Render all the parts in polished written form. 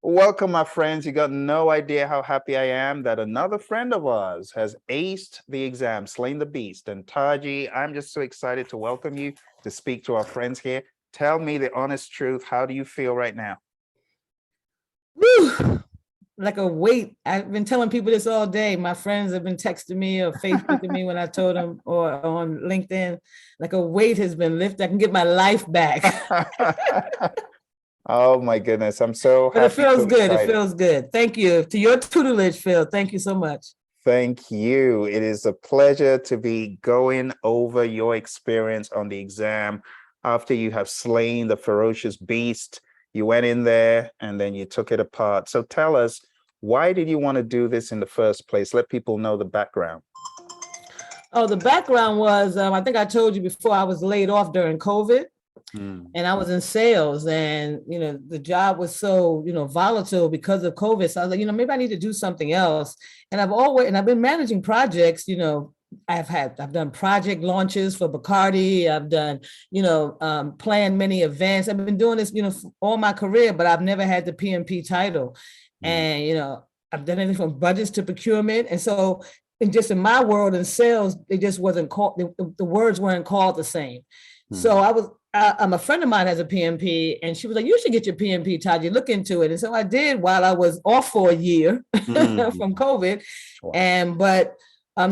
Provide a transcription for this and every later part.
Welcome, my friends. You got no idea how happy I am that another friend of ours has aced the exam, slain the beast. And Taji, I'm just so excited to welcome you to speak to our friends here. Tell me the honest truth. How do you feel right now? Whew, like a weight. I've been telling people this all day. My friends have been texting me or Facebooking me when I told them, or on LinkedIn, like a weight has been lifted. I can get my life back. Oh my goodness. I'm so But it happy, feels so good. It excited. feels good. Thank you to your tutelage, Phil. Thank you so much. Thank you. It is a pleasure to be going over your experience on the exam after you have slain the ferocious beast. You went in there and then you took it apart. So tell us, why did you want to do this in the first place? Let people know the background. Oh, the background was, I think I told you before, I was laid off during COVID. Mm, And I was in sales, and the job was so volatile because of COVID. So I was like, maybe I need to do something else. And I've been managing projects. I've done project launches for Bacardi. I've done planned many events. I've been doing this all my career, but I've never had the PMP title. mm, And I've done anything from budgets to procurement. And so in my world in sales, it just wasn't called, the words weren't called the same. So mm, I'm a friend of mine has a PMP, and she was like, "You should get your PMP, Taji. Look into it." And so I did while I was off for a year mm. from COVID, Wow. but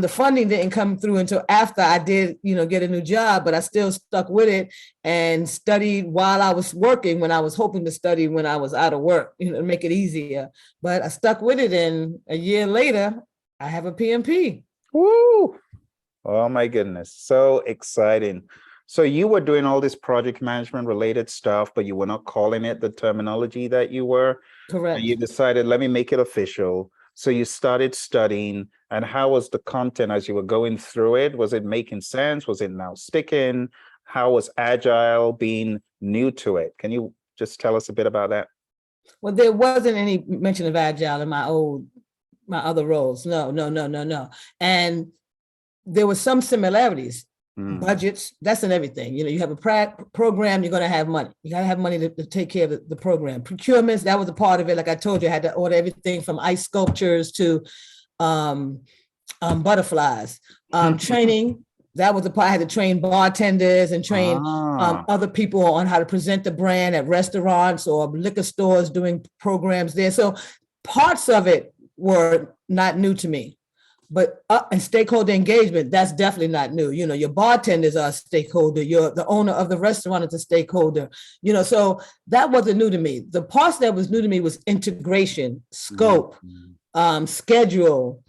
the funding didn't come through until after I did, get a new job. But I still stuck with it and studied while I was working, when I was hoping to study when I was out of work, to make it easier. But I stuck with it, and a year later, I have a PMP. Woo! Oh my goodness. So exciting. So you were doing all this project management related stuff, but you were not calling it the terminology that you were. And you Correct. decided, let me make it official. So you started studying. And how was the content as you were going through it? Was it making sense? Was it now sticking? How was Agile being new to it? Can you just tell us a bit about that? Well, there wasn't any mention of Agile in my other roles. No, no, no, no, no. And there was some similarities. Mm, Budgets, that's in everything. You have a program, you're going to have money. You got to have money to take care of the program. Procurements, that was a part of it. Like I told you, I had to order everything from ice sculptures to um, butterflies. Training, that was the part. I had to train bartenders and train Ah, other people on how to present the brand at restaurants or liquor stores, doing programs there. So parts of it were not new to me. But and stakeholder engagement, that's definitely not new. Your bartenders are a stakeholder. The owner of the restaurant is a stakeholder. So that wasn't new to me. The parts that was new to me was integration, mm, scope, schedule.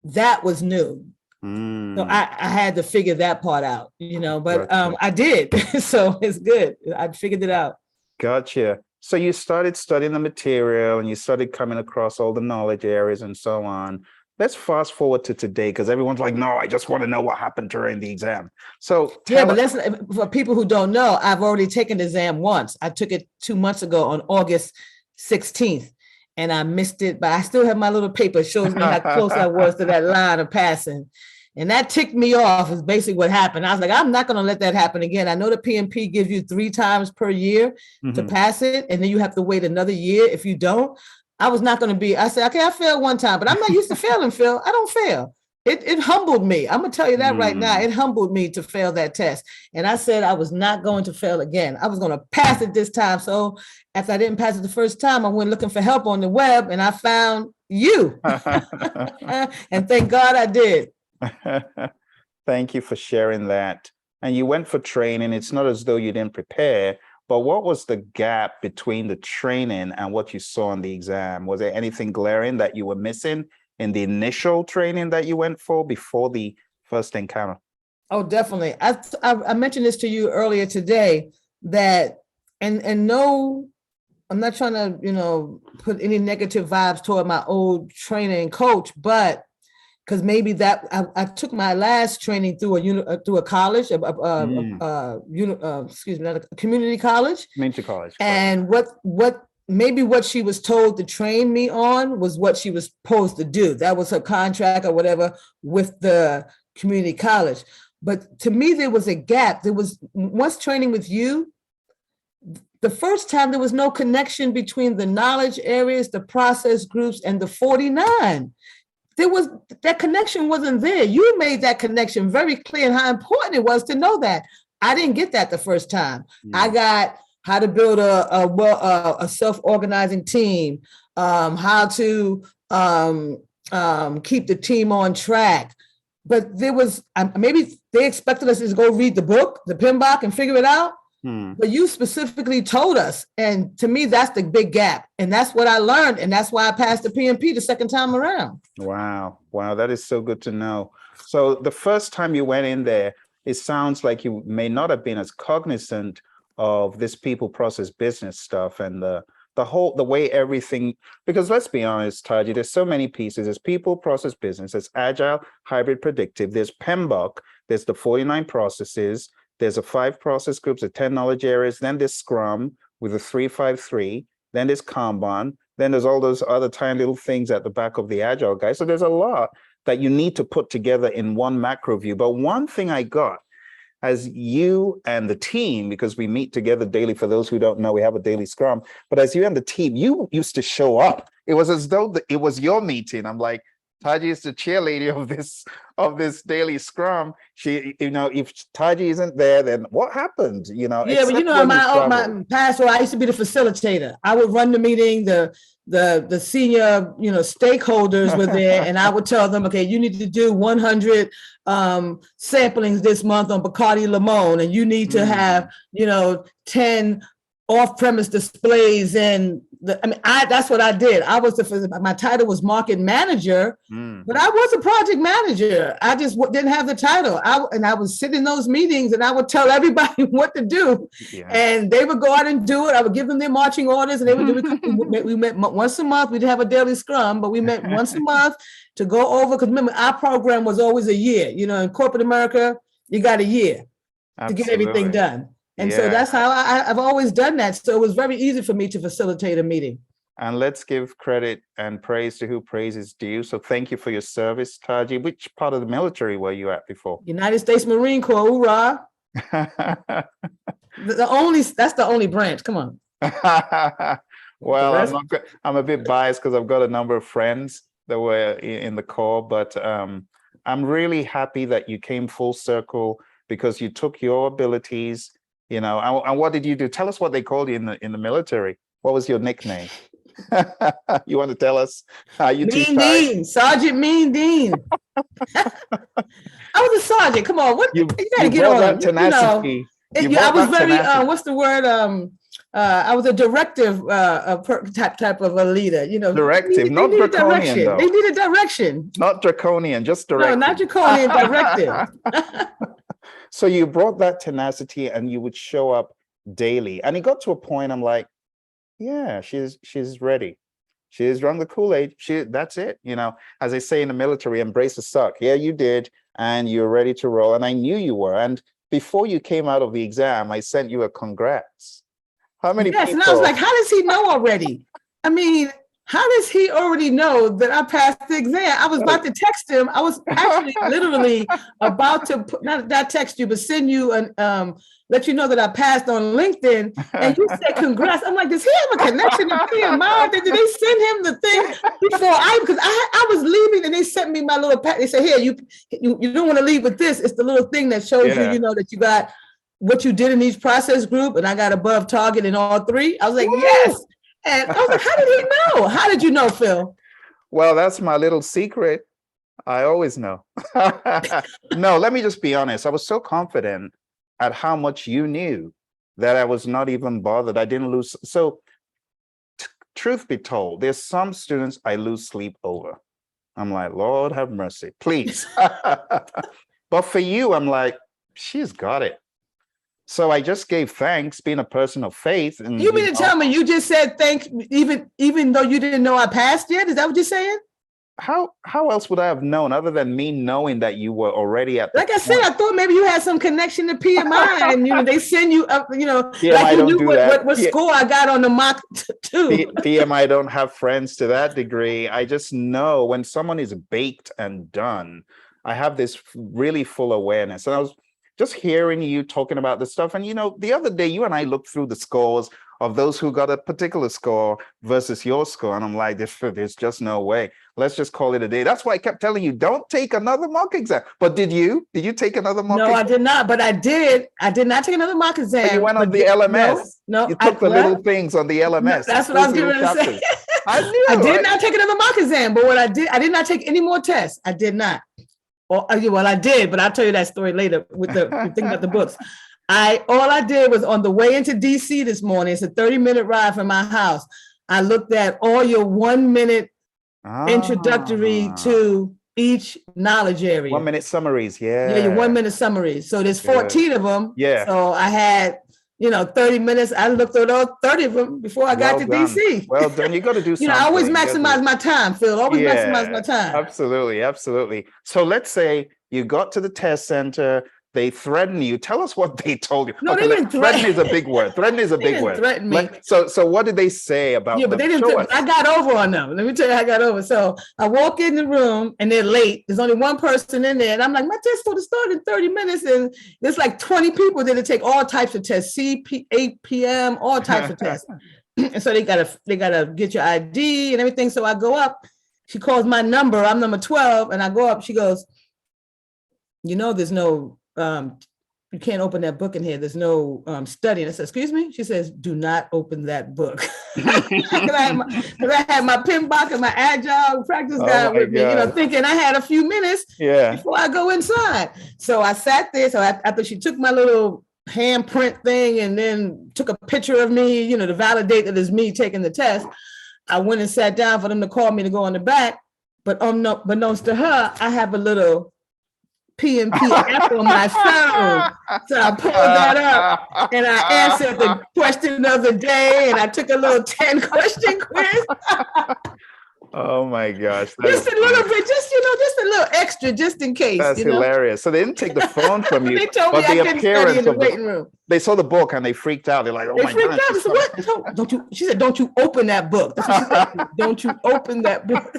That was new. So mm, I had to figure that part out. But gotcha. I did. So it's good. I figured it out. Gotcha. So you started studying the material and you started coming across all the knowledge areas and so on. Let's fast forward to today because everyone's like, no, I just want to know what happened during the exam. So Yeah, tell but us. let's for people who don't know, I've already taken the exam once. I took it 2 months ago on August 16th, and I missed it, but I still have my little paper. It shows me how close I was to that line of passing. And that ticked me off, is basically what happened. I was like, I'm not going to let that happen again. I know the PMP gives you 3 times per year to Mhm. pass it, and then you have to wait another year if you don't. I was not going to be, I said, okay, I failed one time, but I'm not used to failing, Phil. I don't fail. It humbled me. I'm gonna tell you that right now. Mm. It humbled me to fail that test. And I said I was not going to fail again. I was going to pass it this time. So after I didn't pass it the first time, I went looking for help on the web, and I found you. And thank God I did. Thank you for sharing that. And you went for training. It's not as though you didn't prepare, but what was the gap between the training and what you saw on the exam? Was there anything glaring that you were missing in the initial training that you went for before the first encounter? Oh, definitely. I mentioned this to you earlier today, that and no, I'm not trying to put any negative vibes toward my old training coach, but because maybe that I took my last training through a college, Mm. excuse me, not a community college. Community college, correct. And what she was told to train me on was what she was supposed to do. That was her contract or whatever with the community college. But to me, there was a gap. There was, once training with you, the first time there was no connection between the knowledge areas, the process groups, and the 49. That connection wasn't there. You made that connection very clear and how important it was to know that. I didn't get that the first time. I got how to build a self-organizing team, how to keep the team on track. But there was, maybe they expected us to go read the book, the PMBOK, and figure it out. But you specifically told us. And to me, that's the big gap. And that's what I learned. And that's why I passed the PMP the second time around. Wow. Wow. That is so good to know. So the first time you went in there, it sounds like you may not have been as cognizant of this people, process, business stuff and the way everything, because let's be honest, Taji, there's so many pieces. There's people, process, business, there's agile, hybrid, predictive, there's PMBOK, there's the 49 processes, there's the 5 process groups, the 10 knowledge areas, then there's Scrum with the 3-5-3, then there's Kanban, then there's all those other tiny little things at the back of the agile guy. So there's a lot that you need to put together in one macro view. But one thing I got as you and the team, because we meet together daily, for those who don't know, we have a daily Scrum, but as you and the team, you used to show up. It was as though it was your meeting. I'm like, Taji is the cheerleader of this daily Scrum. She, if Taji isn't there, then what happened? Yeah, but my past role, I used to be the facilitator. I would run the meeting. The senior, stakeholders were there, and I would tell them, okay, you need to do 100 samplings this month on Bacardi Limon, and you need to have, 10 off-premise displays. And that's what I did. My title was market manager, but I was a project manager. I just didn't have the title. I would sit in those meetings and I would tell everybody what to do, and they would go out and do it. I would give them their marching orders, and they would do it. We met once a month. We didn't have a daily Scrum, but we met once a month to go over, because remember, our program was always a year. In corporate America, you got a year to get everything done. And so that's how I've always done that. So it was very easy for me to facilitate a meeting. And let's give credit and praise to who praise is due. So thank you for your service, Taji. Which part of the military were you at before? United States Marine Corps, hoorah. That's the only branch. Come on. Well, I'm a bit biased because I've got a number of friends that were in the Corps, but I'm really happy that you came full circle, because you took your abilities. And what did you do? Tell us what they called you in the military. What was your nickname? You want to tell us? Mean Dean, Sergeant Mean Dean. I was a sergeant. Come on, what you gotta get on that tenacity. I was very what's the word? I was a directive type of a leader. Directive, not draconian. Though. They needed direction. Not draconian, just directive. No, not draconian, directive. So you brought that tenacity, and you would show up daily. And it got to a point, I'm like, yeah, she's ready. She's drunk the Kool-Aid. That's it. As they say in the military, embrace the suck. Yeah, you did. And you're ready to roll. And I knew you were. And before you came out of the exam, I sent you a congrats. How many people? And I was like, how does he know already? How does he already know that I passed the exam? I was about to text him. I was actually literally about to not text you, but send you let you know that I passed on LinkedIn. And you said congrats. I'm like, does he have a connection to PMI? Did they send him the thing before because I was leaving, and they sent me my little pack. They said, here, you don't want to leave with this. It's the little thing that shows you, that you got what you did in each process group, and I got above target in all 3. I was like, yes. And I was like, how did he know? How did you know, Phil? Well, that's my little secret. I always know. No, let me just be honest. I was so confident at how much you knew that I was not even bothered. I didn't lose. So truth be told, there's some students I lose sleep over. I'm like, Lord have mercy, please. But for you, I'm like, she's got it. So I just gave thanks, being a person of faith. And you mean to tell me you just said thanks, even though you didn't know I passed yet? Is that what you're saying? How else would I have known, other than me knowing that you were already at? Like I said, I thought maybe you had some connection to PMI, and they send you up. PMI like you knew what score I got on the mock too. PMI don't have friends to that degree. I just know when someone is baked and done. I have this really full awareness, and I was just hearing you talking about this stuff. And, the other day, you and I looked through the scores of those who got a particular score versus your score. And I'm like, there's just no way. Let's just call it a day. That's why I kept telling you, don't take another mock exam. But did you? Did you take another mock exam? No, I did not, but I did. I did not take another mock exam. And you went on the LMS. No, you took the little things on the LMS. That's what I was getting ready to say. I did not take another mock exam, but what I did not take any more tests. I did not. Well, I did, but I'll tell you that story later with the thing about the books. All I did was on the way into DC this morning, it's a 30-minute ride from my house. I looked at all your 1 minute introductory to each knowledge area. 1 minute summaries, Yeah, your 1 minute summaries. So there's 14 of them. Yeah. So I had, 30 minutes. I looked at all 30 of them before I got to DC. Well done. You got to do something. I always maximize my time, Phil. Always maximize my time. Absolutely, absolutely. So let's say you got to the test center. They threaten you. Tell us what they told you. No, they didn't threaten is a big word. Threaten is a big word. Threaten me. So what did they say about? Yeah, but they didn't. I got over on them. Let me tell you, I got over. So I walk in the room and they're late. There's only one person in there, and I'm like, my test supposed to start in 30 minutes, and there's like 20 people that take all types of tests, CPM, all types of tests. And so they gotta get your ID and everything. So I go up. She calls my number. I'm number 12, and I go up. She goes, there's no. You can't open that book in here. There's no study. And I said, excuse me? She says, do not open that book. Because I had my pin box and my Agile practice guide with me, thinking I had a few minutes before I go inside. So I sat there. So after she took my little handprint thing and then took a picture of me, to validate that it's me taking the test, I went and sat down for them to call me to go on the back. But unbeknownst to her, I have a little PMP app on my phone. So I pulled that up and I answered the question of the day, and I took a little 10-question quiz. Oh my gosh. Just a little bit, just a little extra, just in case. That's hilarious. So they didn't take the phone from you. They told me I couldn't study in the waiting room. They saw the book and they freaked out. They're like, oh my God. They freaked out. What? Don't you? She said, don't you open that book. That's what she said. Don't you open that book.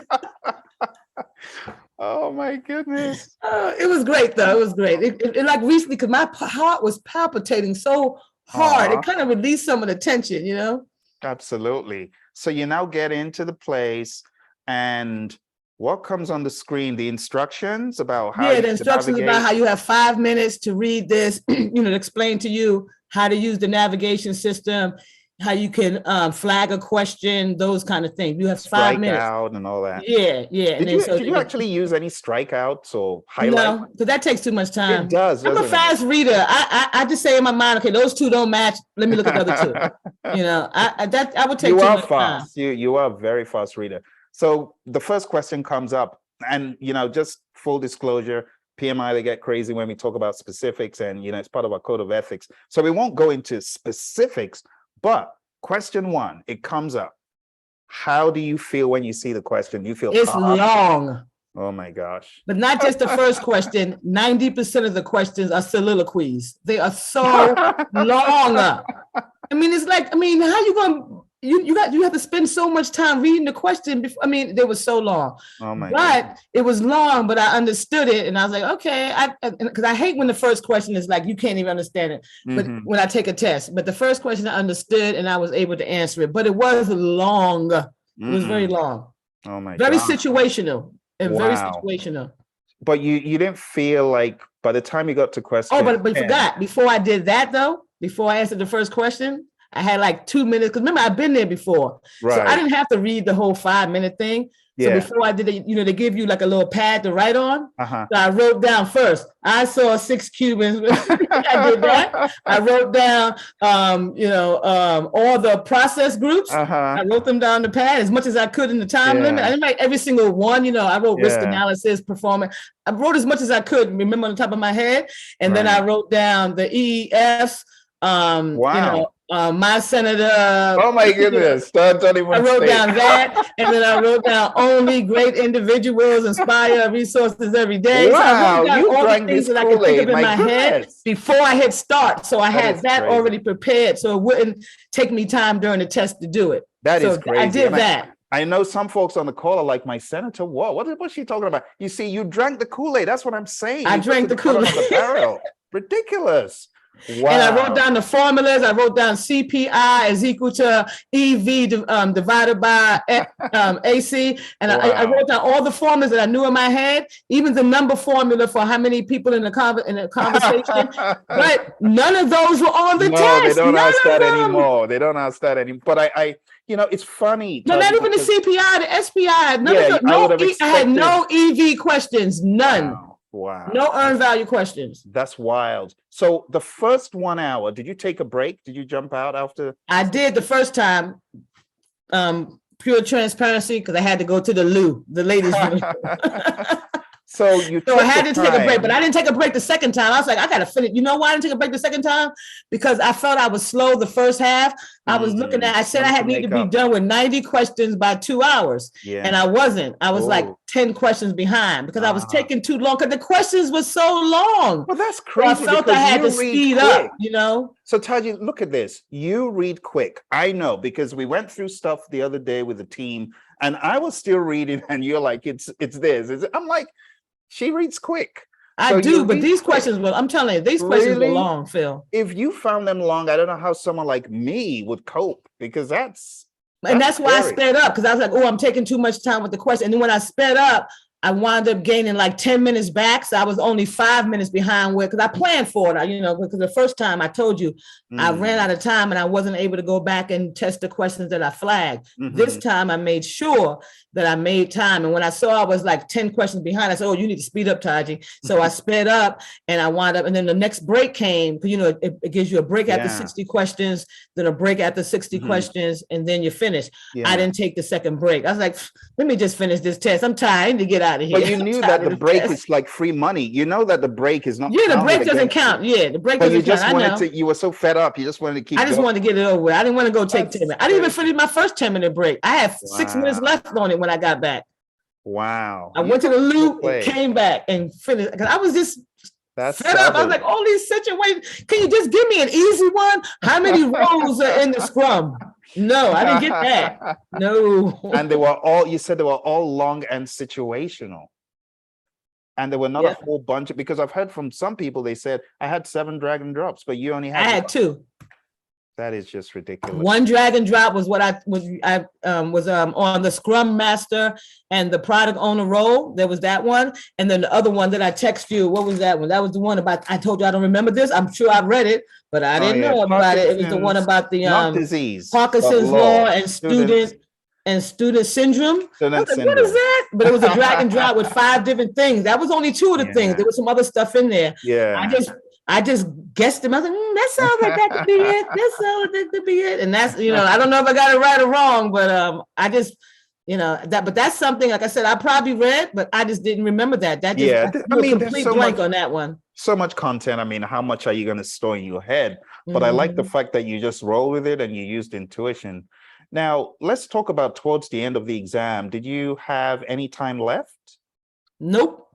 Oh my goodness. It was great though. It was great. It like recently, because my heart was palpitating so hard. It kind of released some of the tension, Absolutely. So you now get into the place, and what comes on the screen? The instructions about how the instructions about how you have 5 minutes to read this, to explain to you how to use the navigation system, how you can flag a question, those kind of things. You have 5 minutes. Strikeout and all that. Yeah. Did you actually use any strikeouts or highlight? No, because that takes too much time. It does. I'm a fast reader. I just say in my mind, okay, those two don't match. Let me look at the other two. I would take too much time. You are a very fast reader. So the first question comes up, and just full disclosure, PMI, they get crazy when we talk about specifics, and it's part of our code of ethics. So we won't go into specifics. But question one, it comes up. How do you feel when you see the question? Do you feel it's long? Oh my gosh. But not just the first question. 90% of the questions are soliloquies. They are so long. It's like, how you going you have to spend so much time reading the question before. They were so long. Oh my God. It was long, but I understood it, and I was like, okay. Because I hate when the first question is like you can't even understand it. But when I take a test, but the first question I understood and I was able to answer it. But it was long. It was very long. Oh my very God. Situational and very situational. But you didn't feel like by the time you got to question. Oh, but you forgot. Before I did that though, before I answered the first question, I had like 2 minutes, because remember, I've been there before. Right. So I didn't have to read the whole 5 minute thing. So before I did it, they give you like a little pad to write on. So I wrote down first, I saw 6 Cubans. I did that. I wrote down, all the process groups. I wrote them down the pad as much as I could in the time limit. I didn't write every single one. I wrote risk analysis, performance. I wrote as much as I could remember on the top of my head. And then I wrote down the EEFs. My senator. Oh my goodness! Don't even I wrote down that, and then I wrote down only great individuals inspire resources every day. Wow, so you drank this Kool-Aid, my head before I hit start. So I had that already prepared, so it wouldn't take me time during the test to do it. That is crazy. I did that. I know some folks on the call are like, my senator, what's she talking about? You see, you drank the Kool-Aid. That's what I'm saying. I drank the Kool-Aid. Ridiculous. Wow. And I wrote down the formulas. I wrote down CPI is equal to EV divided by AC. And I wrote down all the formulas that I knew in my head, even the number formula for how many people in the conversation. But none of those were on the No, test. they don't None ask of that them. anymore. They don't ask that anymore. But it's funny. No, Taji, not even the because- CPI, the SPI. None Yeah, of the, I would no, have I had no expected- EV questions. None. Wow. No earned value questions. That's wild. So the first 1 hour, did you take a break? Did you jump out after? I did the first time, pure transparency, because I had to go to the loo, the ladies' room. So you So I took had the to take a break, time- but I didn't take a break the second time. I was like, I gotta finish. You know why I didn't take a break the second time? Because I felt I was slow the first half. I was looking at, I said I had Wanted to need to make be up. done with 90 questions by 2 hours. Yeah. And I wasn't. I was like Oh. 10 questions behind because I was Ah. taking too long because the questions were so long. Well, that's So crazy. I felt I because had you to read speed quick. up, you know? So Taji, look at this. You read quick. I know because we went through stuff the other day with the team, and I was still reading, and you're like, it's this. I'm like, she reads quick. I So do, you but read these quick. questions were, I'm telling you, these questions were Really? long, Phil. If you found them long, I don't know how someone like me would cope, because that's And that's why I scary. sped up, because I was like, oh, I'm taking too much time with the question. And then when I sped up, I wound up gaining like 10 minutes back. So I was only 5 minutes behind where, because I planned for it, because the first time I told you I ran out of time and I wasn't able to go back and test the questions that I flagged. This time I made sure that I made time. And when I saw I was like 10 questions behind, I said, oh, you need to speed up, Taji. So I sped up and I wound up, and then the next break came, because it gives you a break after 60 questions, then a break after 60 questions, and then you finish. I didn't take the second break. I was like, let me just finish this test. I'm tired. I need to get out of here. But you knew that the break is like free money. You know that the break is not. Yeah, the break counted doesn't against you. count. Yeah, the break But you doesn't count. just I wanted know. to. You were so fed up. You just wanted to keep. I just going. wanted to get it over with. I didn't want to go take That's 10 minutes. I didn't even crazy. finish my first 10-minute break. I had 6 minutes Wow. left on it when I got back. Wow. I went to the loo, play. came back, and finished because I was just That's fed up. I was savage. like, all these situations. Can you just give me an easy one? How many rows are in the scrum? No, I didn't get that. No. And they were all. You said they were all long and situational. And there were not Yeah. a whole bunch because I've heard from some people. They said I had 7 drag and drops, but you only I had. had 2. That is just ridiculous. One drag and drop was what I was on the Scrum Master and the product owner role. There was that one. And then the other one that I text you, what was that one? That was the one about, I told you I don't remember this. I'm sure I've read it, but I didn't know about it. It was the one about the not disease, but Parkinson's law and student syndrome. I was like, what is that? But it was a drag and drop with 5 different things. That was only 2 of the Yeah. things. There was some other stuff in there. Yeah. I just guessed them. I was like, that sounds like that could be it. That sounds like that could be it. And that's, I don't know if I got it right or wrong, but I just, but that's something, like I said, I probably read, but I just didn't remember that. That just, Yeah, I mean, there's complete so blank much- on that one. So much content. I mean, how much are you going to store in your head? But I like the fact that you just roll with it and you used intuition. Now, let's talk about towards the end of the exam. Did you have any time left? Nope.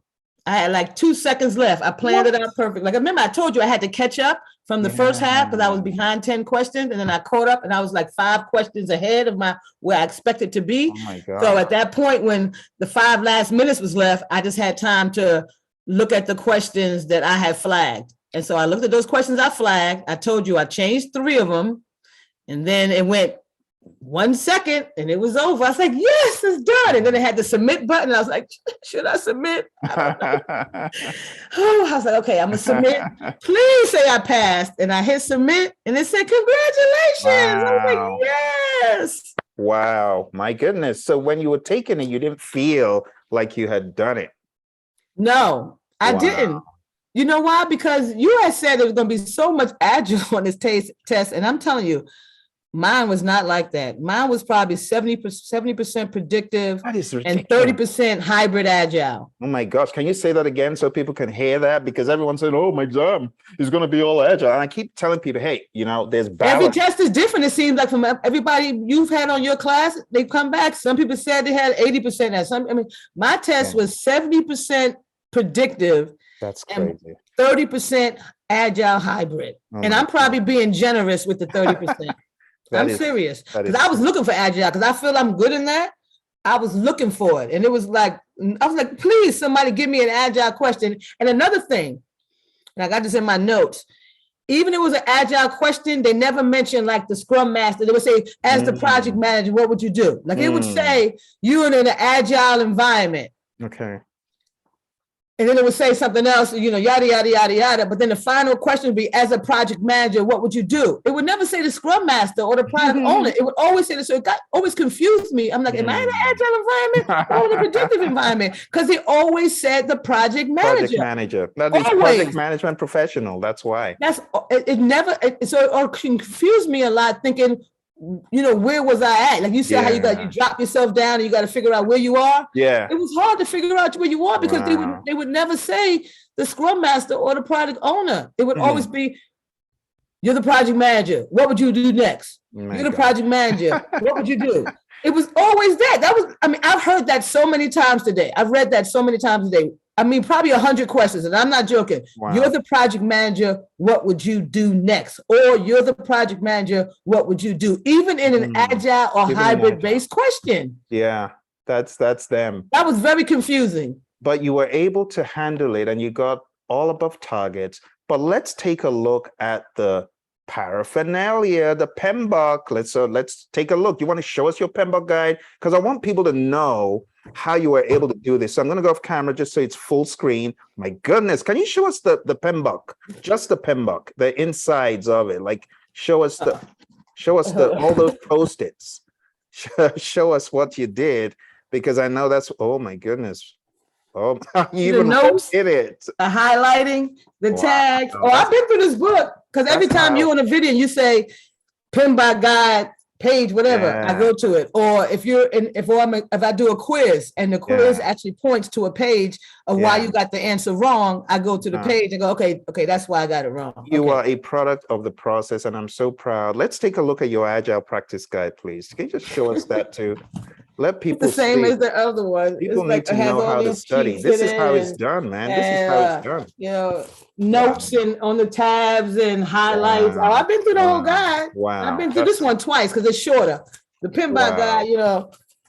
I had like 2 seconds left. I planned it out perfect. Like, remember, I told you I had to catch up from the first half because I was behind 10 questions, and then I caught up and I was like 5 questions ahead of where I expected to be. Oh my God. So at that point, when the 5 last minutes was left, I just had time to look at the questions that I had flagged. And so I looked at those questions I flagged. I told you I changed 3 of them, and then it went 1 second and it was over. I was like, yes, it's done. And then it had the submit button. I was like, should I submit? I was like, okay, I'm gonna submit. Please say I passed. And I hit submit and it said, congratulations. I was Wow. like, yes. Wow, my goodness. So when you were taking it, you didn't feel like you had done it. No, I Wow. didn't. You know why? Because you had said there was going to be so much agile on this test. And I'm telling you, mine was not like that. Mine was probably 70% predictive That is and ridiculous. 30% hybrid agile. Oh my gosh, can you say that again so people can hear that? Because everyone's saying, oh, my exam is going to be all agile. And I keep telling people, hey, there's Every balance. test is different. It seems like from everybody you've had on your class, they come back. Some people said they had 80%. My test was 70% predictive That's and crazy. 30% agile hybrid. Oh And my I'm probably being generous with the 30%. I'm is- serious. that Because is I was looking for agile because I feel I'm good in that. I was looking for it. And it was like, I was like, please, somebody give me an agile question. And another thing, and I got this in my notes, even if it was an agile question, they never mentioned like the scrum master. They would say, as the project manager, what would you do? Like it would say, you're in an agile environment. Okay. And then it would say something else, yada, yada, yada, yada. But then the final question would be, as a project manager, what would you do? It would never say the scrum master or the product owner. It would always say this. So it always confused me. I'm like, am I in an agile environment or in a predictive environment? Because they always said the project manager. Project manager. That is project management professional. That's why. So it confused me a lot, thinking, where was I at? Like you said, how you drop yourself down and you got to figure out where you are. Yeah. It was hard to figure out where you are because they would never say the scrum master or the product owner. It would always be, you're the project manager. What would you do next? You're the project manager. What would you do? It was always that. I've heard that so many times today. I've read that so many times today. Probably 100 questions, and I'm not joking. Wow. You're the project manager. What would you do next? Or you're the project manager. What would you do? Even in an agile or hybrid-based question. Yeah, that's them. That was very confusing. But you were able to handle it, and you got all above targets. But let's take a look at the paraphernalia, the PMBOK. Let's take a look. You want to show us your PMBOK guide? Because I want people to know how you were able to do this. So I'm going to go off camera just so it's full screen. My goodness, can you show us the PMBOK? Just the PMBOK, the insides of it. Like show us all those Post-its. Show us what you did, because I know that's, oh my goodness. Oh, you even did it. The highlighting, the tags. Oh, I've been through this book, because every time you're on a video and you say PMBOK guide, page, whatever, I go to it. Or if I do a quiz and the quiz actually points to a page of why you got the answer wrong, I go to the page and go, okay, that's why I got it wrong. You are a product of the process, and I'm so proud. Let's take a look at your Agile practice guide, please. Can you just show us that too? Let people it's the same as the other one. People need to know how to study. This is how it's done, man. This is how it's done. Notes and on the tabs and highlights. Oh, I've been through the whole guide. Wow. I've been through this one twice because it's shorter. The PMBOK guide,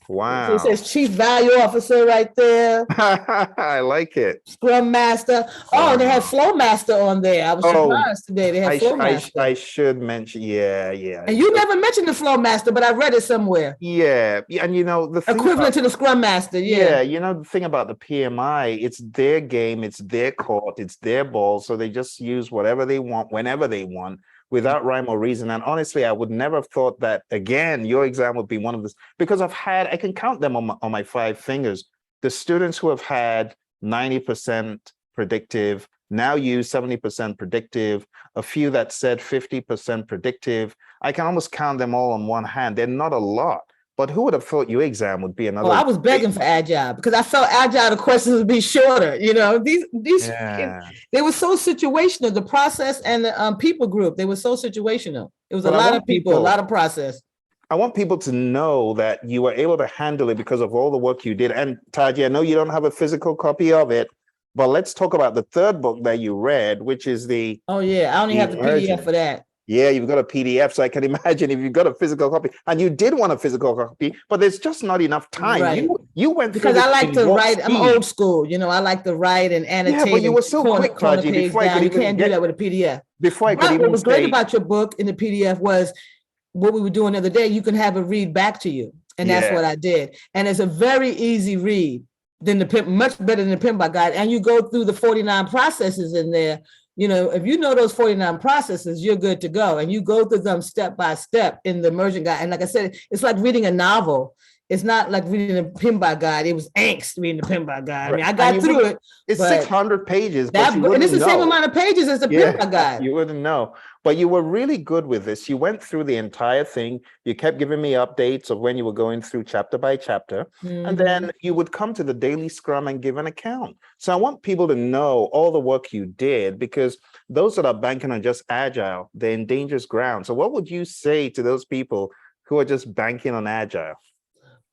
Wow. So it says Chief Value Officer right there. I like it. Scrum Master. Oh, they had Flow Master on there. I was surprised today. They had Flow Master. I should mention, yeah. And you never mentioned the Flow Master, but I read it somewhere. Yeah, and the thing equivalent to the Scrum Master. Yeah, the thing about the PMI, it's their game, it's their court, it's their ball, so they just use whatever they want, whenever they want, without rhyme or reason. And honestly, I would never have thought that, again, your exam would be one of this, because I can count them on my 5 fingers. The students who have had 90% predictive, now use 70% predictive, a few that said 50% predictive. I can almost count them all on one hand. They're not a lot. But who would have thought your exam would be another? Well, I was begging for Agile because I felt Agile, the questions would be shorter. These they were so situational. The process and the people group, they were so situational. It was a lot of people, a lot of process. I want people to know that you were able to handle it because of all the work you did. And Taji, I know you don't have a physical copy of it, but let's talk about the third book that you read, which is the. Oh yeah, I only have the PDF for that. Yeah, you've got a PDF, so I can imagine if you've got a physical copy, and you did want a physical copy, but there's just not enough time. Right. You went because I like to write. I'm old school, I like to write and annotate. Yeah, but you were so quick, Taji. Before I could even can't do that with a PDF. Before I could even what was great about your book in the PDF was what we were doing the other day. You can have it read back to you, and that's what I did. And it's a very easy read than much better than the PMBOK guide. And you go through the 49 processes in there. If you know those 49 processes, you're good to go. And you go through them step by step in the Immersion guide. And like I said, it's like reading a novel. It's not like reading a PMBOK guide. It was angst reading the PMBOK guide. I mean, I got through it. It's 600 pages. And it's the same amount of pages as the PMBOK guide. You wouldn't know. But you were really good with this. You went through the entire thing. You kept giving me updates of when you were going through chapter by chapter. Mm-hmm. And then you would come to the daily scrum and give an account. So I want people to know all the work you did, because those that are banking on just Agile, they're in dangerous ground. So what would you say to those people who are just banking on Agile?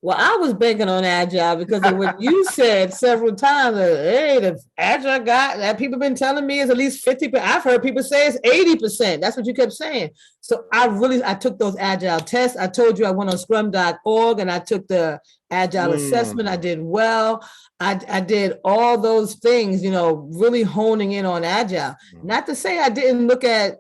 Well, I was banking on Agile because of what you said several times. Hey, the Agile guy that people have been telling me is at least 50%. I've heard people say it's 80%. That's what you kept saying. So I took those Agile tests. I told you I went on scrum.org and I took the Agile assessment. I did well. I did all those things, really honing in on Agile. Not to say I didn't look at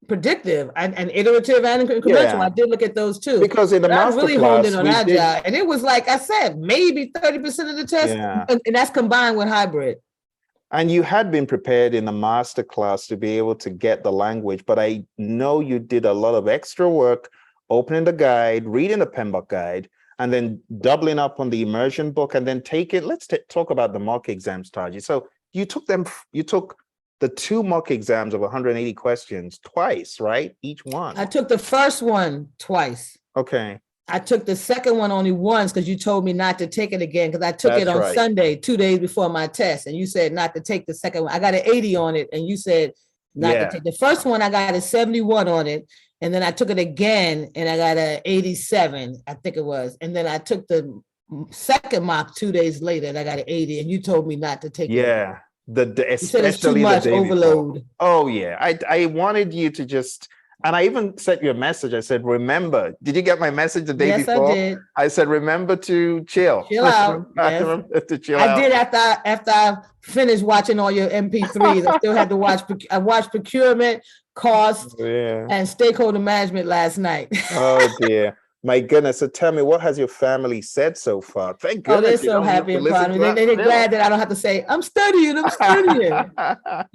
predictive and iterative and incremental. Yeah. I did look at those too. Because in the But I master really honed class, in on we Agile. did, And it was like I said, maybe 30% of the test. Yeah. And that's combined with hybrid. and you had been prepared in the master class to be able to get the language, but I know you did a lot of extra work, opening the guide, reading the PMBOK guide, and then doubling up on the immersion book, and then let's talk about the mock exams, Taji. So you took the 2 mock exams of 180 questions twice, right? Each one. I took the first one twice. Okay. I took the second one only once because you told me not to take it again because I took it That's on right. Sunday, 2 days before my test. And you said not to take the second one. I got an 80 on it. And you said not to Yeah. take the first one. I got a 71 on it. And then I took it again and I got a 87, I think it was. And then I took the second mock 2 days later and I got an 80. And you told me not to take it. Yeah. You said it's too Especially the much day before. overload. Oh yeah. I wanted you to just, and I even sent you a message. I said, remember, did you get my message the day Yes, before? I did. I said, remember to chill. Chill out. Yes. Remember to chill I out. did after I finished watching all your MP3s. I still had to watch. I watched procurement, cost, Yeah. and stakeholder management last night. Oh dear. My goodness. So tell me, what has your family said so far? Thank Oh, they're goodness. you so don't have happy to and listen proud of to me. that They're film. glad that I don't have to say, I'm studying. And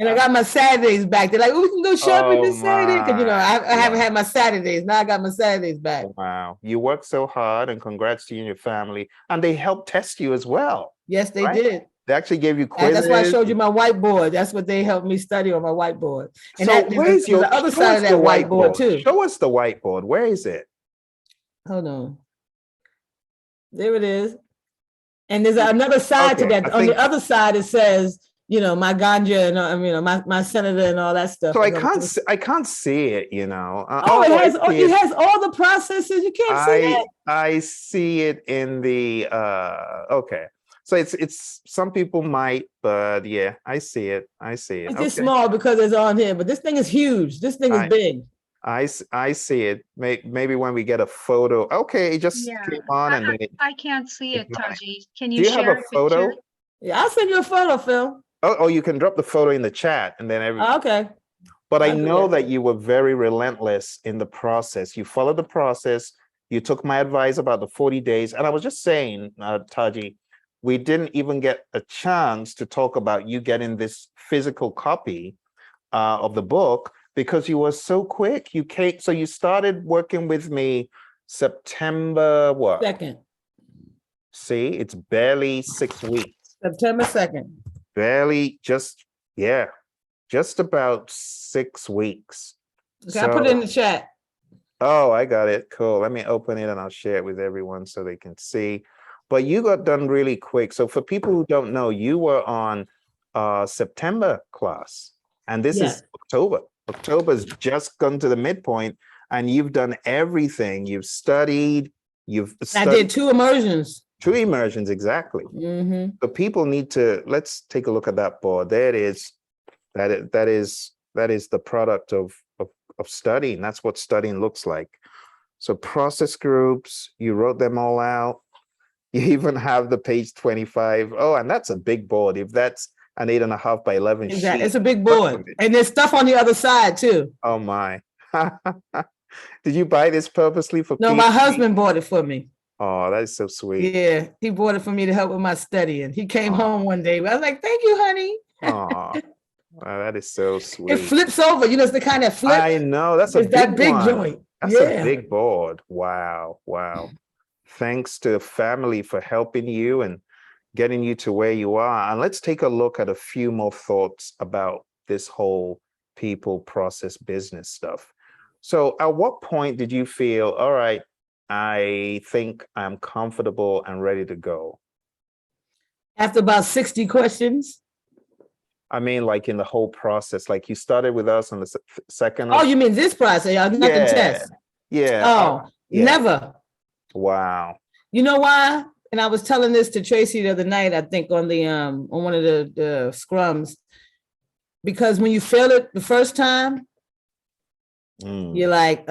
I got my Saturdays back. They're like, oh, we can go shopping this Saturday. Because, I haven't had my Saturdays. Now I got my Saturdays back. Wow. You worked so hard, and congrats to you and your family. And they helped test you as well. Yes, they Right? did. They actually gave you And quizzes. that's why I showed you my whiteboard. That's what they helped me study on my whiteboard. And So where's the other side of that whiteboard too. Show us the whiteboard. Where is it? Hold on. There it is. And there's another side to that. On the other side, it says, my ganja and my senator and all that stuff. So I can't see it, it has all the processes. You can't see that. I see it in the okay. So it's some people might, but yeah, I see it. It's just small because it's on here, but this thing is huge. This thing is big. I see it. Maybe when we get a photo. Okay, it just came on and then I can't see it, Taji. Can Do you you share have a photo? picture? Yeah, I'll send you a photo, Phil. Oh, you can drop the photo in the chat and then Okay. But I I'll do know that. that you were very relentless in the process. You followed the process. You took my advice about the 40 days. And I was just saying, Taji, we didn't even get a chance to talk about you getting this physical copy of the book because you were so quick. So you started working with me September what? 2nd. See, it's barely 6 weeks. September 2nd. Barely, just about 6 weeks. Okay, I put it in the chat. Oh, I got it. Cool. Let me open it and I'll share it with everyone so they can see. But you got done really quick. So for people who don't know, you were on September class, and this is October. October's just gone to the midpoint, and you've done everything. You've studied. I did 2 immersions. 2 immersions, exactly. Mm-hmm. So people need to, let's take a look at that board. There it is. That is the product of studying. That's what studying looks like. So process groups, you wrote them all out. You even have the page 25. Oh, and that's a big board. If that's an 8.5 by 11 Exactly. sheet. It's a big board. And there's stuff on the other side too. Oh my. Did you buy this purposely for No, PMP? my husband bought it for me. Oh, that is so sweet. Yeah, he bought it for me to help with my studying. He came home one day. I was like, thank you, honey. Oh, that is so sweet. It flips over. It's the kind that flips. I know. That's a that big one. joint. That's a big board. Wow. Thanks to the family for helping you and getting you to where you are. And let's take a look at a few more thoughts about this whole people, process, business stuff. So at what point did you feel, all right, I think I'm comfortable and ready to go? After about 60 questions. I mean, like in the whole process, like you started with us on the second. Oh, you mean this process, not the test? Yeah. Oh, never. Wow. You know why? And I was telling this to Tracy the other night, I think on the on one of the scrums, because when you fail it the first time, you're like,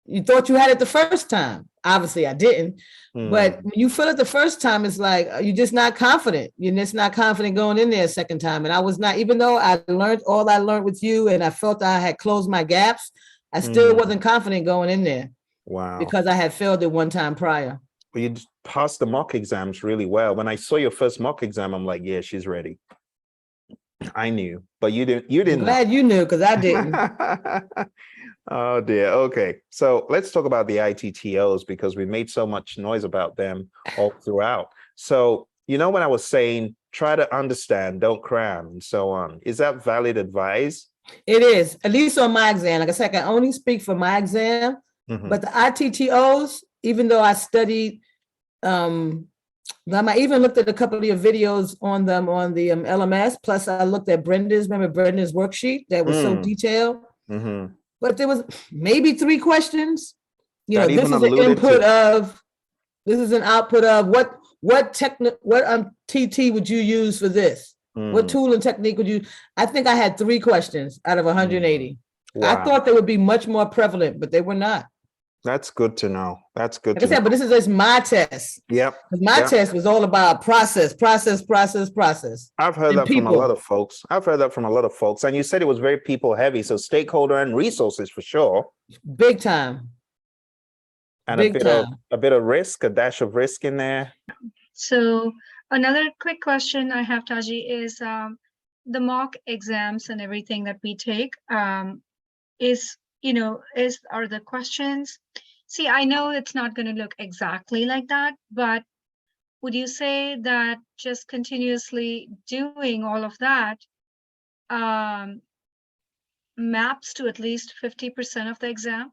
you thought you had it the first time. obviously I didn't. But when you feel it the first time, it's like you're just not confident. You're just not confident going in there a second time. And I was not, even though I learned all I learned with you and I felt I had closed my gaps, I still wasn't confident going in there. Wow. Because I had failed it one time prior. Well, you passed the mock exams really well. When I saw your first mock exam, I'm like, yeah, she's ready. I knew, but you didn't. I'm glad you knew, because I didn't. Oh dear. Okay, so let's talk about the ITTOs, because we made so much noise about them all throughout. So, when I was saying, try to understand, don't cram, and so on, is that valid advice? It is, at least on my exam. Like I said, I can only speak for my exam, but the ITTOs, even though I studied, I even looked at a couple of your videos on them on the LMS. Plus, I looked at Brenda's worksheet that was so detailed. But there was maybe 3 questions. This is an input of, this is an output of what TT would you use for this? What tool and technique would you? I think I had 3 questions out of 180. Wow. I thought they would be much more prevalent, but they were not. That's good to know. That's good. Like I said, but this is just my test. Yep. My test was all about process. I've heard that from a lot of folks. And you said it was very people heavy. So stakeholder and resources for sure. Big time. And a bit of risk, a dash of risk in there. So another quick question I have, Taji, is the mock exams and everything that we take are the questions. See, I know it's not going to look exactly like that, but would you say that just continuously doing all of that maps to at least 50% of the exam?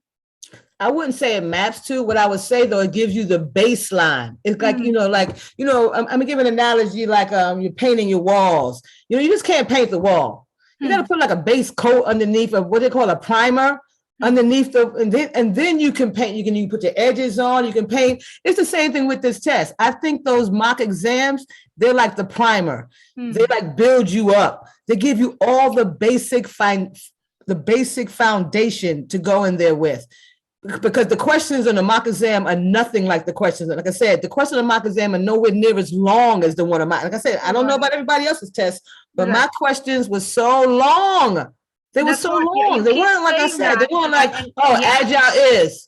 I wouldn't say it maps to. What I would say, though, it gives you the baseline. It's like, I'm gonna give an analogy like you're painting your walls. You just can't paint the wall. You got to put like a base coat underneath of what they call a primer. Underneath and then you can paint. You can put your edges on. You can paint. It's the same thing with this test. I think those mock exams, they're like the primer. They like build you up. They give you all the basic foundation to go in there with. Because the questions on the mock exam are nothing like the questions. Like I said, the questions on the mock exam are nowhere near as long as the one of mine. Like I said, I don't know about everybody else's test, but my questions were so long. They were so long. They weren't, like I said, they weren't like, Agile is,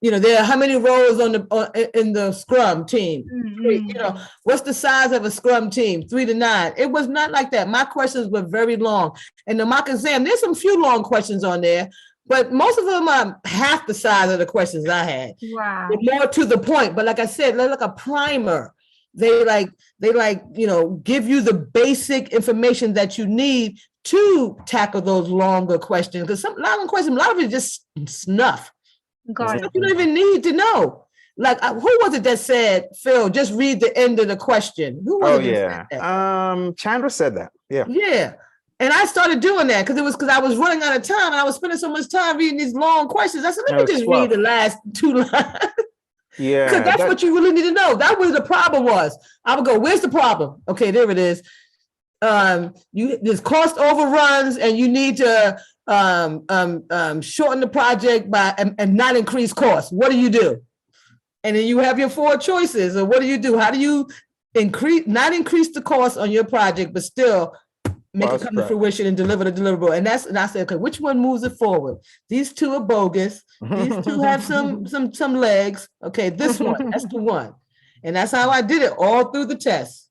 there are how many roles in the Scrum team? What's the size of a Scrum team? 3 to 9. It was not like that. My questions were very long. And the mock exam, there's some few long questions on there, but most of them are half the size of the questions I had. Wow. They're more to the point. But like I said, they're like a primer. They give you the basic information that you need to tackle those longer questions. Because a lot of it is just snuff. Got it. You don't even need to know. Like, who was it that said, Phil, just read the end of the question? Who was it that said that? Chandra said that. Yeah. Yeah. And I started doing that because I was running out of time and I was spending so much time reading these long questions. I said, let me just read the last 2 lines. Yeah. Because that's what you really need to know. That was the problem was. I would go, where's the problem? Okay, there it is. There's cost overruns and you need to shorten the project by and not increase costs. What do you do? And then you have your 4 choices. Or what do you do? How do you not increase the cost on your project, but still make it come to fruition and deliver the deliverable? And I said, okay, which one moves it forward? These 2 are bogus. These 2 have some legs. Okay, this one, that's the one. And that's how I did it all through the test.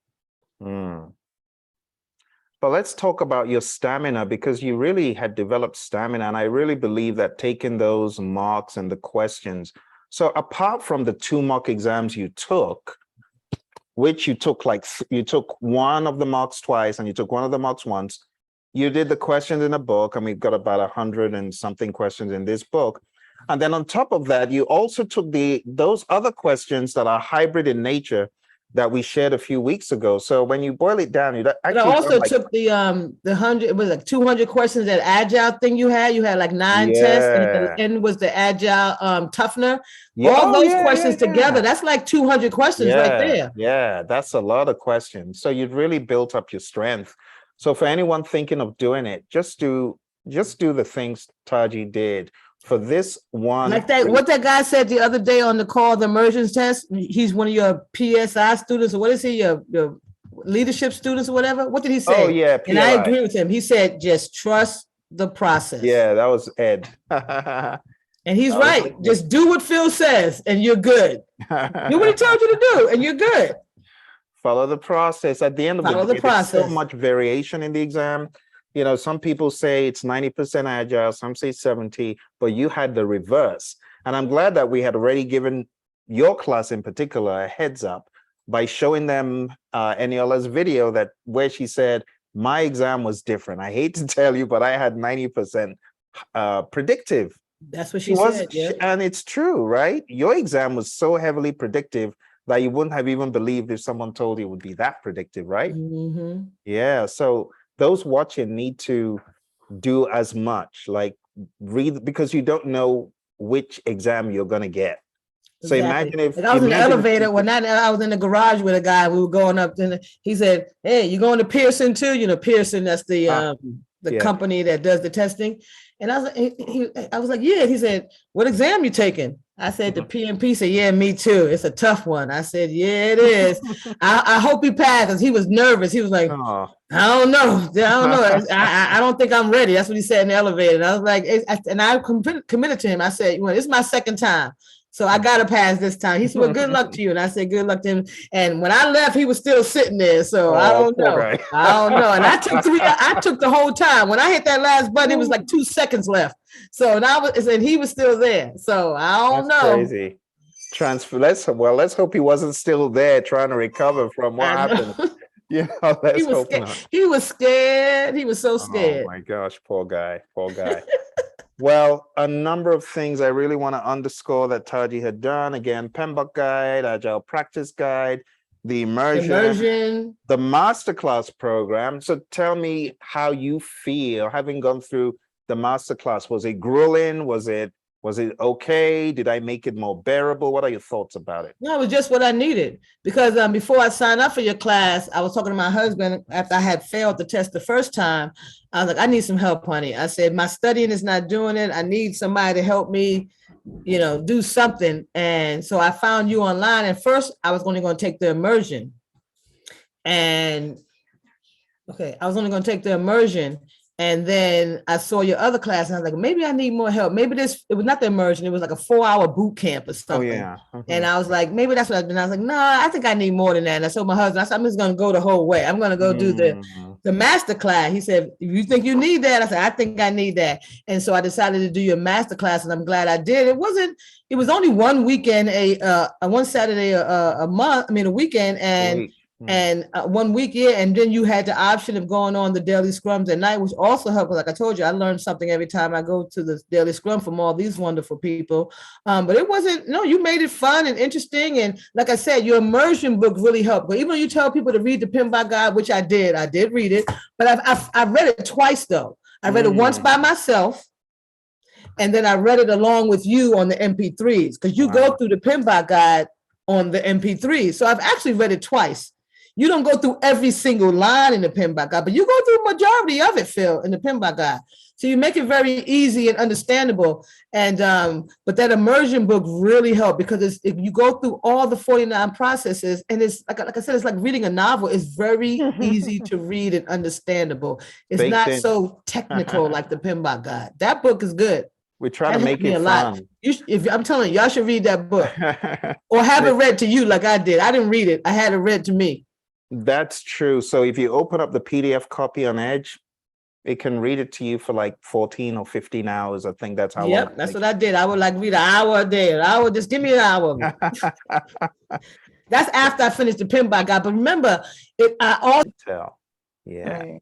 But let's talk about your stamina, because you really had developed stamina. And I really believe that taking those marks and the questions. So apart from the 2 mock exams you took, which you took one of the mocks twice and you took one of the mocks once, you did the questions in a book, and we've got about 100 and something questions in this book. And then on top of that, you also took those other questions that are hybrid in nature that we shared a few weeks ago. So when you boil it down, you actually took the 100, it was like 200 questions, that Agile thing you had like 9 tests, and at the end was the Agile toughener. All those questions together, that's like 200 questions right there. Yeah, that's a lot of questions. So you've really built up your strength. So for anyone thinking of doing it, just do the things Taji did. for this one. Like that, what that guy said the other day on the call, the immersion test, he's one of your PSI students, or what is he, your leadership students or whatever? What did he say? Oh yeah, And I PLI. agree with him. He said, just trust the process. Yeah, that was Ed. And he's That was right. Ed. Just do what Phil says and you're good. Do what he told you to do and you're good. Follow the process. At the end of Follow the the day, there's so process. much variation in the exam. You know, some people say it's 90% agile, some say 70, but you had the reverse. And I'm glad that we had already given your class in particular a heads up by showing them Eniola's video that where she said, my exam was different. I hate to tell you, but I had 90% predictive. That's what she said. Yeah. And it's true, right? Your exam was so heavily predictive that you wouldn't have even believed if someone told you it would be that predictive, right? Mm-hmm. Yeah. So those watching need to do as much, like read, because you don't know which exam you're going to get. So imagine if like I was in the elevator when I was in the garage with a guy, we were going up and he said, hey, you going to Pearson too? You know, Pearson, that's the company that does the testing. And I was like, yeah. He said, what exam you taking? I said, the PMP. Said, yeah, me too. It's a tough one. I said, yeah, it is. I hope he passed, because he was nervous. He was like, I don't know. I don't think I'm ready. That's what he said in the elevator. And I was like, and I committed to him. I said, well, it's my second time, so I got to pass this time. He said, well, good luck to you. And I said, good luck to him. And when I left, he was still sitting there. So I don't know. I don't know. And I took the whole time. When I hit that last button, it was like 2 seconds left. So and he was still there. So I don't know. Crazy. Let's hope he wasn't still there trying to recover from what happened. Yeah, let's hope not. He was scared. He was so scared. Oh my gosh, poor guy. Well, a number of things I really want to underscore that Taji had done. Again, PMBOK guide, Agile practice guide, the immersion, the masterclass program. So tell me how you feel having gone through the masterclass. Was it grueling? Was it okay? Did I make it more bearable? What are your thoughts about it? No, it was just what I needed, because before I signed up for your class, I was talking to my husband after I had failed the test the first time. I was like, I need some help, honey. I said, my studying is not doing it. I need somebody to help me, do something. And so I found you online. And first I was only going to take the immersion. And I was only going to take the immersion. And then I saw your other class and I was like, maybe I need more help. Maybe it was not the immersion. It was like a 4-hour boot camp or something. Oh, yeah. Mm-hmm. And I was like, maybe that's what I've been. I was like, no, I think I need more than that. And I told my husband, I said, I'm just going to go the whole way. I'm going to go do the master class. He said, you think you need that? I said, I think I need that. And so I decided to do your master class, and I'm glad I did. It was only one weekend, one Saturday a weekend. And 1 week, and then you had the option of going on the daily scrums at night, which also helped. Like I told you, I learned something every time I go to the daily scrum from all these wonderful people. But it wasn't, you made it fun and interesting. And like I said, your immersion book really helped. But even though you tell people to read the PMBOK guide, which I did read it, but I've read it twice though. I read it once by myself, and then I read it along with you on the MP3s, because you go through the PMBOK guide on the MP3. So I've actually read it twice. You don't go through every single line in the PMBOK guide, but you go through a majority of it, Phil, in the PMBOK guide. So you make it very easy and understandable. And but that immersion book really helped, because if you go through all the 49 processes, and it's like I said, it's like reading a novel. It's very easy to read and understandable. It's not so technical like the PMBOK guide. That book is good. We try to make it fun. I'm telling you, y'all should read that book or have it read to you like I did. I didn't read it. I had it read to me. That's true. So if you open up the PDF copy on Edge, it can read it to you for like 14 or 15 hours. I think that's how long. Yep, that's what I did. I would read an hour a day. Just give me an hour. That's after I finished the PMBOK guide. But remember, I also yeah. Right.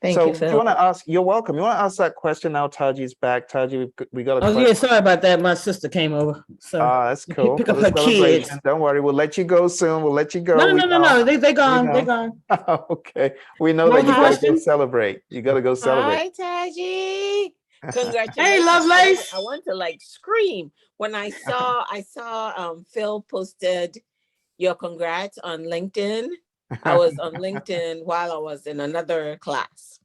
Thank you, Phil. You want to ask? You're welcome. You want to ask that question now? Taji's back. Taji, we got a question. Yeah, sorry about that. My sister came over. So that's cool. Pick up her kids. Don't worry. We'll let you go soon. We'll let you go. No. They gone. They're gone. Okay. We know that you got to go celebrate. You got to go celebrate. Hi, Taji. Congratulations. Hey, Lovelace. I want to scream when I saw Phil posted your congrats on LinkedIn. I was on LinkedIn while I was in another class.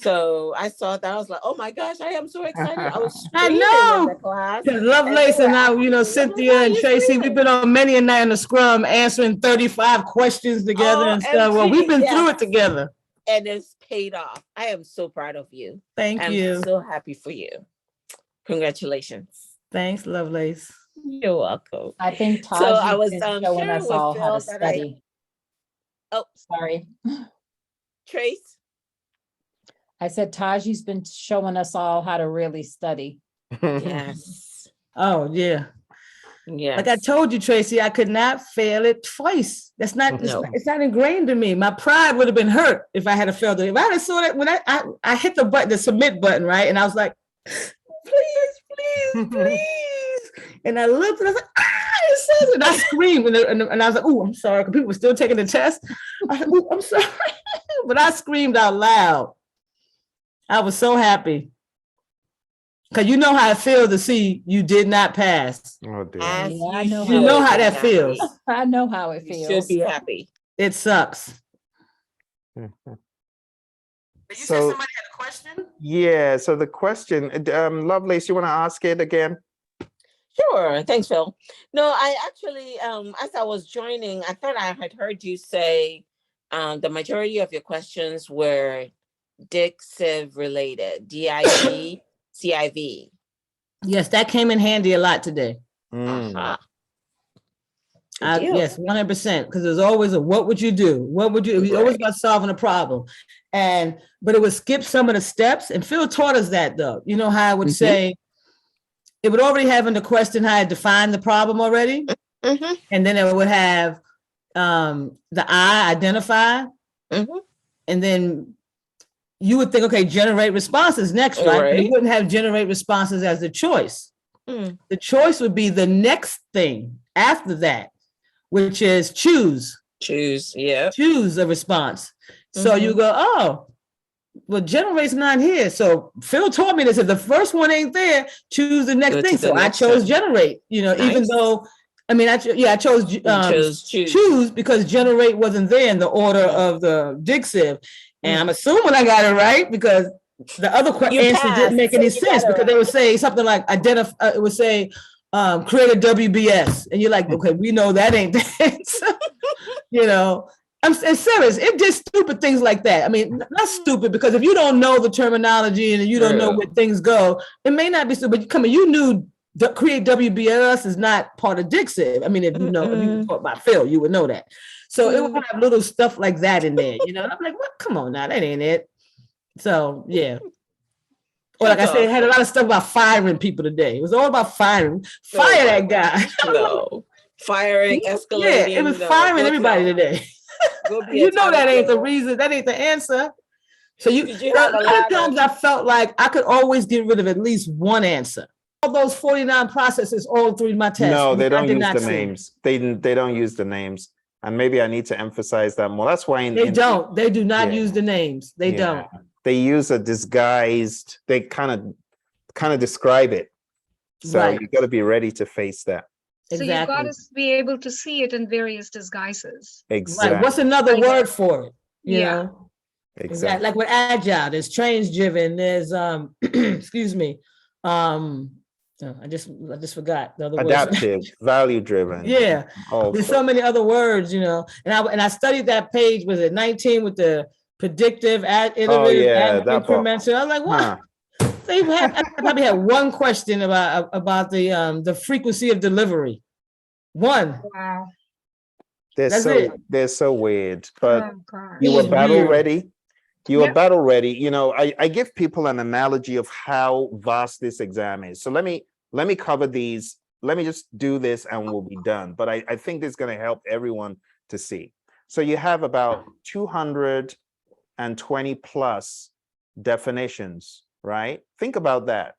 So I saw that. I was like, oh my gosh, I am so excited. I was I screaming know. in the class. Because Lovelace and I, you know, Cynthia and Tracy, we've been on many a night in the scrum answering 35 questions together and stuff. Well, we've been through it together. And it's paid off. I am so proud of you. Thank you. I'm so happy for you. Congratulations. Thanks, Lovelace. You're welcome. I think So I Taji's was been showing sharing us with all how to Phil that study. Oh, Sorry. Trace. I said Taji's been showing us all how to really study. Yes. Oh, yeah. Yes. Like I told you, Tracy, I could not fail it twice. That's not, No. it's not ingrained in me. My pride would have been hurt if I had failed it. If I had saw that when I hit the button, the submit button, right? And I was like, please. And I looked and I was like, it says it. And I screamed and I was like, oh, I'm sorry. Because people were still taking the test. I said, oh, I'm sorry. But I screamed out loud. I was so happy. Because you know how it feels to see you did not pass. Oh, dear. As Yeah, I know You know how should that be feels. happy. I know how it You feels. should be happy. It sucks. Mhm. You said So- somebody had a question? Yeah, so the question, Lovelace, you want to ask it again? Sure. Thanks, Phil. No, I actually, as I was joining, I thought I had heard you say the majority of your questions were DIC-CIV related, DIV, CIV. Yes, that came in handy a lot today. Mm. Aha. Good deal. Yes, 100%. Because there's always a what would you do? What would you? It was always about solving a problem, but it would skip some of the steps. And Phil taught us that though. You know how I would say it would already have in the question how I defined the problem already, Mhm. and then it would have the I identify, Mhm. and then you would think, okay, generate responses next, right? But Right. it wouldn't have generate responses as the choice. Mm. The choice would be the next thing after that, which is choose Choose a response. So you go, oh, well, generate's not here. So Phil taught me this. If the first one ain't there, choose the next Go to thing. the So I next chose one. generate, even Nice. though, I mean, I chose chose choose. choose because generate wasn't there in the order of the DIC-CIV. And I'm assuming I got it right because the other You answer passed, didn't make so any you got sense it because they would say something like identify, it would say create a WBS. And you're like, okay, we know that ain't the answer. You know, I'm serious. It did stupid things like that. I mean, not stupid because if you don't know the terminology and you don't know True. where things go, it may not be stupid. Come on, you knew create WBS is not part of DIC-CIV. I mean, if you were taught by Phil, you would know that. So it would have little stuff like that in there, you know. And I'm like, what? Come on now, that ain't it. So yeah. Or like I said, it had a lot of stuff about firing people today. It was all about firing. Fire that guy. No. Firing, escalating. Yeah, it was firing everybody today. You know that ain't the reason. That ain't the answer. So Did you have a a lot lot of times I felt like I could always get rid of at least one answer. All those 49 processes all through my test. No, they I don't did use not the see. names. They don't use the names. And maybe I need to emphasize that more. That's why They don't. They do not Yeah. use the names. They don't. They use a disguised, they kind of describe it. So Right. you got to be ready to face that. So you've got Exactly. to be able to see it in various disguises. Exactly. Right. What's another Like- word for it? You Yeah. know? Exactly. Like with Agile, there's change driven, there's excuse me. I just forgot the other word. Adaptive, value driven. Yeah. All There's stuff. so many other words, you know. And I studied that page, was it 19 with the predictive, iterative, yeah, that part. incremental. I was like, what? Huh. So I probably had one question about the frequency of delivery. One. Wow. That's it. They're so weird. But Oh, gosh. you were It's battle weird. ready. You were Yep. battle ready. You know, I give people an analogy of how vast this exam is. So let me cover these. Let me just do this and we'll be done. But I think this is going to help everyone to see. So you have about 220 plus definitions, right? Think about that.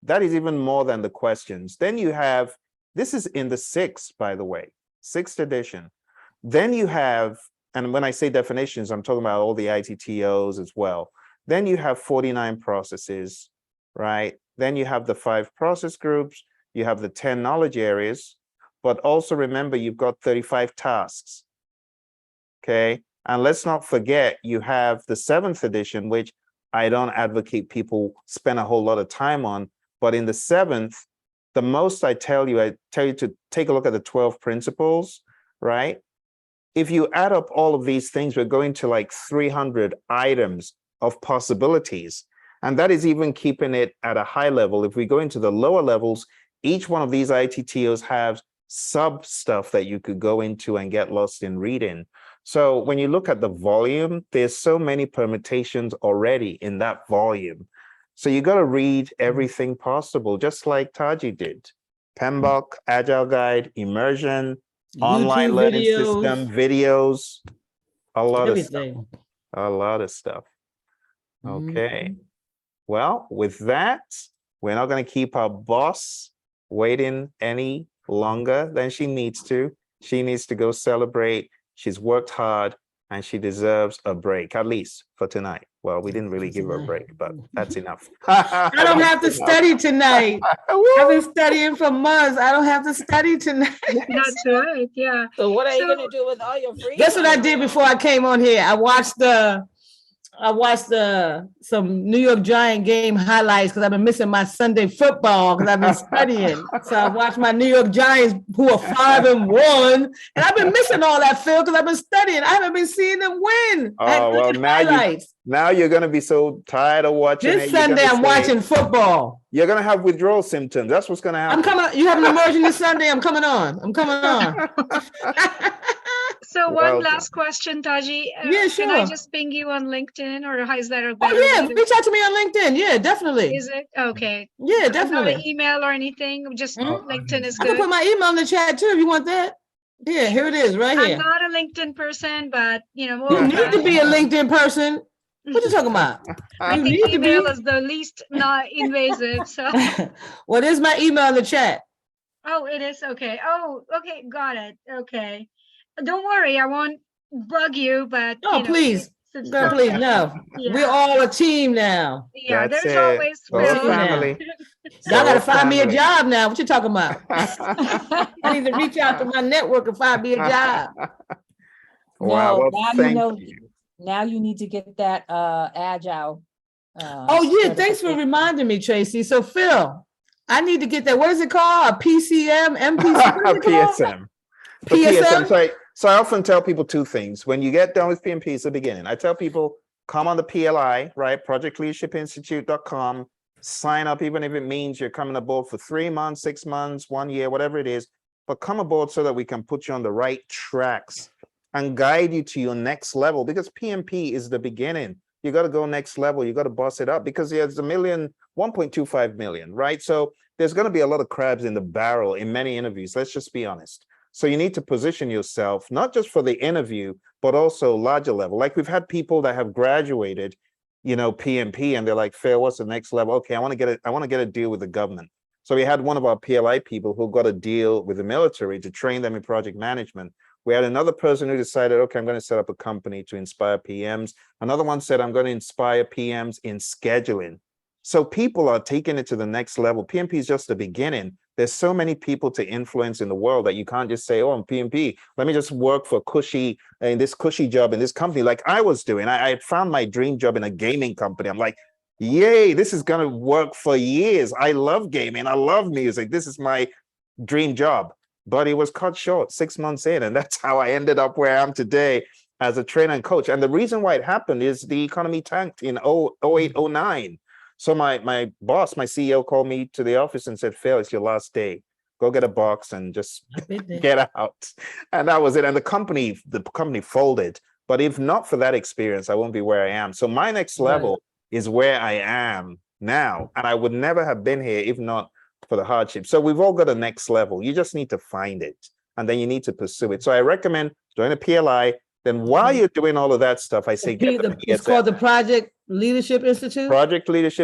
That is even more than the questions. Then you have, this is in the 6th, by the way, 6th edition. Then you have, and when I say definitions, I'm talking about all the ITTOs as well. Then you have 49 processes, right? Then you have the 5 process groups, you have the 10 knowledge areas, but also remember you've got 35 tasks, okay? And let's not forget you have the 7th edition, which I don't advocate people spend a whole lot of time on. But in the 7th, the most I tell you to take a look at the 12 principles, right? If you add up all of these things, we're going to like 300 items of possibilities. And that is even keeping it at a high level. If we go into the lower levels, each one of these ITTOs have sub stuff that you could go into and get lost in reading. So when you look at the volume, there's so many permutations already in that volume. So you got to read everything possible, just like Taji did. PMBOK, Agile Guide, Immersion, online YouTube learning videos, system, videos, a lot of stuff. everything. A lot of stuff. Okay. Mhm. Well, with that, we're not going to keep our boss waiting any longer than she needs to. She needs to go celebrate. She's worked hard and she deserves a break, at least for tonight. Well, we didn't really give her a break, but that's enough. I don't have to study tonight. I've been studying for months. I don't have to study tonight. That's right. Yeah. So what are you So- gonna do with all your free That's what I time did now? before I came on here. I watched some New York Giant game highlights because I've been missing my Sunday football because I've been studying. So I watched my New York Giants who are 5-1, and I've been missing all that, Phil, because I've been studying. I haven't been seeing them win. I had Oh, well, good now highlights. now you're going to be so tired of watching This it. You're Sunday gonna I'm say- watching football. You're going to have withdrawal symptoms. That's what's going to I'm happen. coming. You have an immersion this Sunday. I'm coming on. I'm coming on. So Well one last question, Taji. Yeah, Can I sure. just ping you on LinkedIn, or is that a Oh better yeah, way to- reach out to me on LinkedIn. Yeah, definitely. Is it? Okay. Yeah, Not an definitely. email or anything, just Mhm. LinkedIn is I can good. put my email in the chat too if you want that. Yeah, here it is, right I'm here. not a LinkedIn person, but You old need to be a fashioned. LinkedIn person. What you talking about? I You think need to be. email is the least not invasive. So, Well, there's my email in the chat. oh, it is okay. Oh, okay, got it. Okay, don't worry, I won't bug you, but Oh, please. it's Girl, from- please, no. Yeah. We're all a team now. Yeah, That's there's it. always Soul Phil. Phil. family. Y'all gotta Soul find me a family. job now. What you talking about? I need to reach out to my network and find me a job. Wow. No, Well, now you thank know- you. Now you need to get that Agile. Oh yeah, thanks for certification. reminding me, Tracy. So Phil, I need to get that. What is it called? A PCM, MPC? What is it called? PSM. For PSM. PSM? So I often tell people two things. When you get done with PMP, it's the beginning. I tell people, come on the PLI, right? ProjectLeadershipInstitute.com. Sign up, even if it means you're coming aboard for 3 months, 6 months, 1 year, whatever it is. But come aboard so that we can put you on the right tracks and guide you to your next level, because PMP is the beginning. You got to go next level. You got to boss it up, because there's 1.25 million, right? So there's going to be a lot of crabs in the barrel in many interviews. Let's just be honest. So you need to position yourself, not just for the interview, but also larger level. Like we've had people that have graduated, PMP, and they're like, Phil, what's the next level? Okay, I want to get a deal with the government. So we had one of our PLI people who got a deal with the military to train them in project management. We had another person who decided, okay, I'm going to set up a company to inspire PMs. Another one said, I'm going to inspire PMs in scheduling. So people are taking it to the next level. PMP is just the beginning. There's so many people to influence in the world that you can't just say, oh, I'm PMP. Let me just work for this cushy job in this company like I was doing. I had found my dream job in a gaming company. I'm like, yay, this is going to work for years. I love gaming. I love music. This is my dream job. But it was cut short 6 months in. And that's how I ended up where I am today as a trainer and coach. And the reason why it happened is the economy tanked in 08, 09. So my boss, my CEO, called me to the office and said, Phil, it's your last day. Go get a box and just get out. And that was it. And the company folded. But if not for that experience, I won't be where I am. So my next level is where I am now. And I would never have been here if not for the hardship. So we've all got a next level. You just need to find it, and then you need to pursue it. So I recommend join a PLI. Then while you're doing all of that stuff, I say get the It's called the Project Leadership Institute.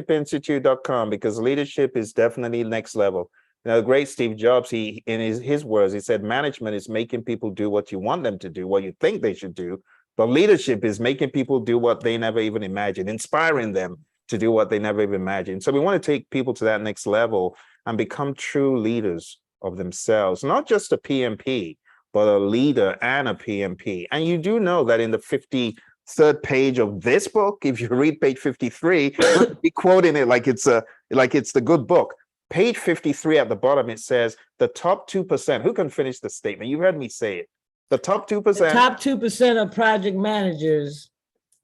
ProjectLeadershipInstitute.com, because leadership is definitely next level. Great Steve Jobs, in his words, he said, management is making people do what you want them to do, what you think they should do. But leadership is making people do what they never even imagined, inspiring them to do what they never even imagined. So we want to take people to that next level and become true leaders of themselves, not just a PMP, but a leader and a PMP. And you do know that in the 50 third page of this book. If you read page 53, we'll be quoting it like it's the good book. Page 53 at the bottom, it says the top 2%. Who can finish the statement? You heard me say it. The top 2%. The top 2% of project managers.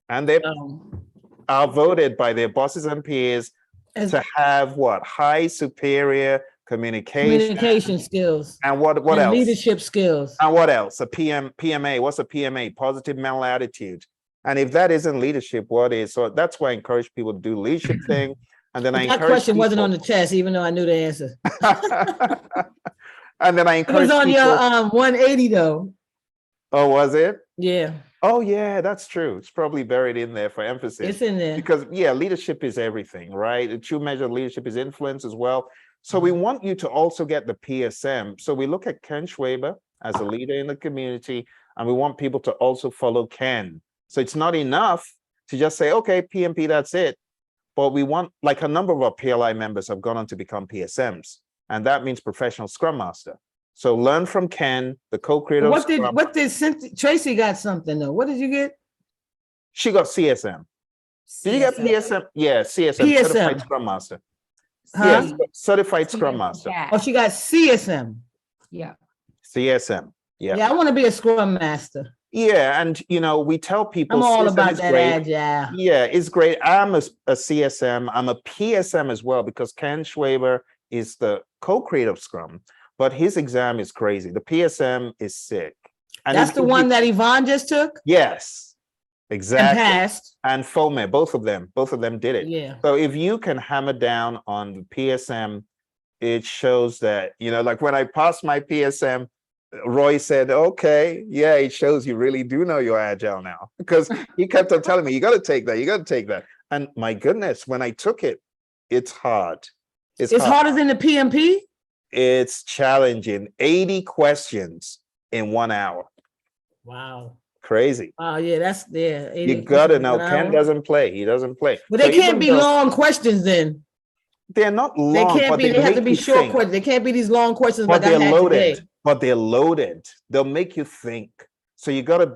And they are voted by their bosses and peers to have what? High superior communication skills. And what and else? Leadership skills. And what else? A PMA. What's a PMA? Positive mental attitude. And if that isn't leadership, what is? So that's why I encourage people to do leadership thing. And then I encourage that question wasn't people- on the test, even though I knew the answer. And then I It encourage was on people- your 180 though. Oh, was it? Yeah, Oh, yeah, that's true. It's probably buried in there for emphasis. it's in there. Because yeah, leadership is everything, right? The true measure of leadership is influence as well. So we want you to also get the PSM. So we look at Ken Schwaber as a leader in the community, and we want people to also follow Ken. So it's not enough to just say, okay, PMP, that's it. But we want, like a number of our PLI members have gone on to become PSMs, and that means professional Scrum Master. So learn from Ken, the co-creator of Scrum. What did Tracy got something though? What did you get? She got CSM. Did you get PSM? Yeah, CSM, PSM. Certified Scrum Master. Huh? Yes, Certified Scrum Master. Oh, she got CSM. Yeah. CSM. Yeah. Yeah, I want to be a Scrum Master. Yeah, and we tell people I'm all CSM about is that great. agile. Yeah, it's great. I'm a CSM. I'm a PSM as well because Ken Schwaber is the co-creator of Scrum, but his exam is crazy. The PSM is sick. And That's the one that Yvonne just took Yes, and exactly. passed. And FOME, both of them did it. Yeah. So if you can hammer down on the PSM, it shows that, like when I passed my PSM, Roy said, okay, yeah, it shows you really do know your agile now, because he kept on telling me, you got to take that, you got to take that. And my goodness, when I took it, it's hard. It's harder than the PMP? It's challenging. 80 questions in 1 hour. Wow. Crazy. Oh, yeah, yeah. You got to know, Ken doesn't play. He doesn't play. But they can't be long questions then. They're not long. They can't be, they have to be short questions. They can't be these long questions like I had today. But they're loaded. They'll make you think. So you gotta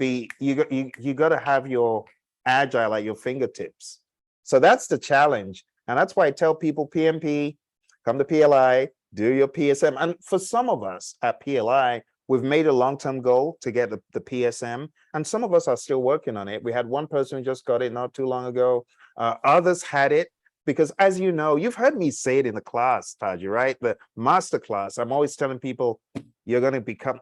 have your agile at your fingertips. So that's the challenge. And that's why I tell people PMP, come to PLI, do your PSM. And for some of us at PLI, we've made a long-term goal to get the PSM. And some of us are still working on it. We had one person who just got it not too long ago. Others had it. Because as you know, you've heard me say it in the class, Taji, right? The master class, I'm always telling people, you're going to become,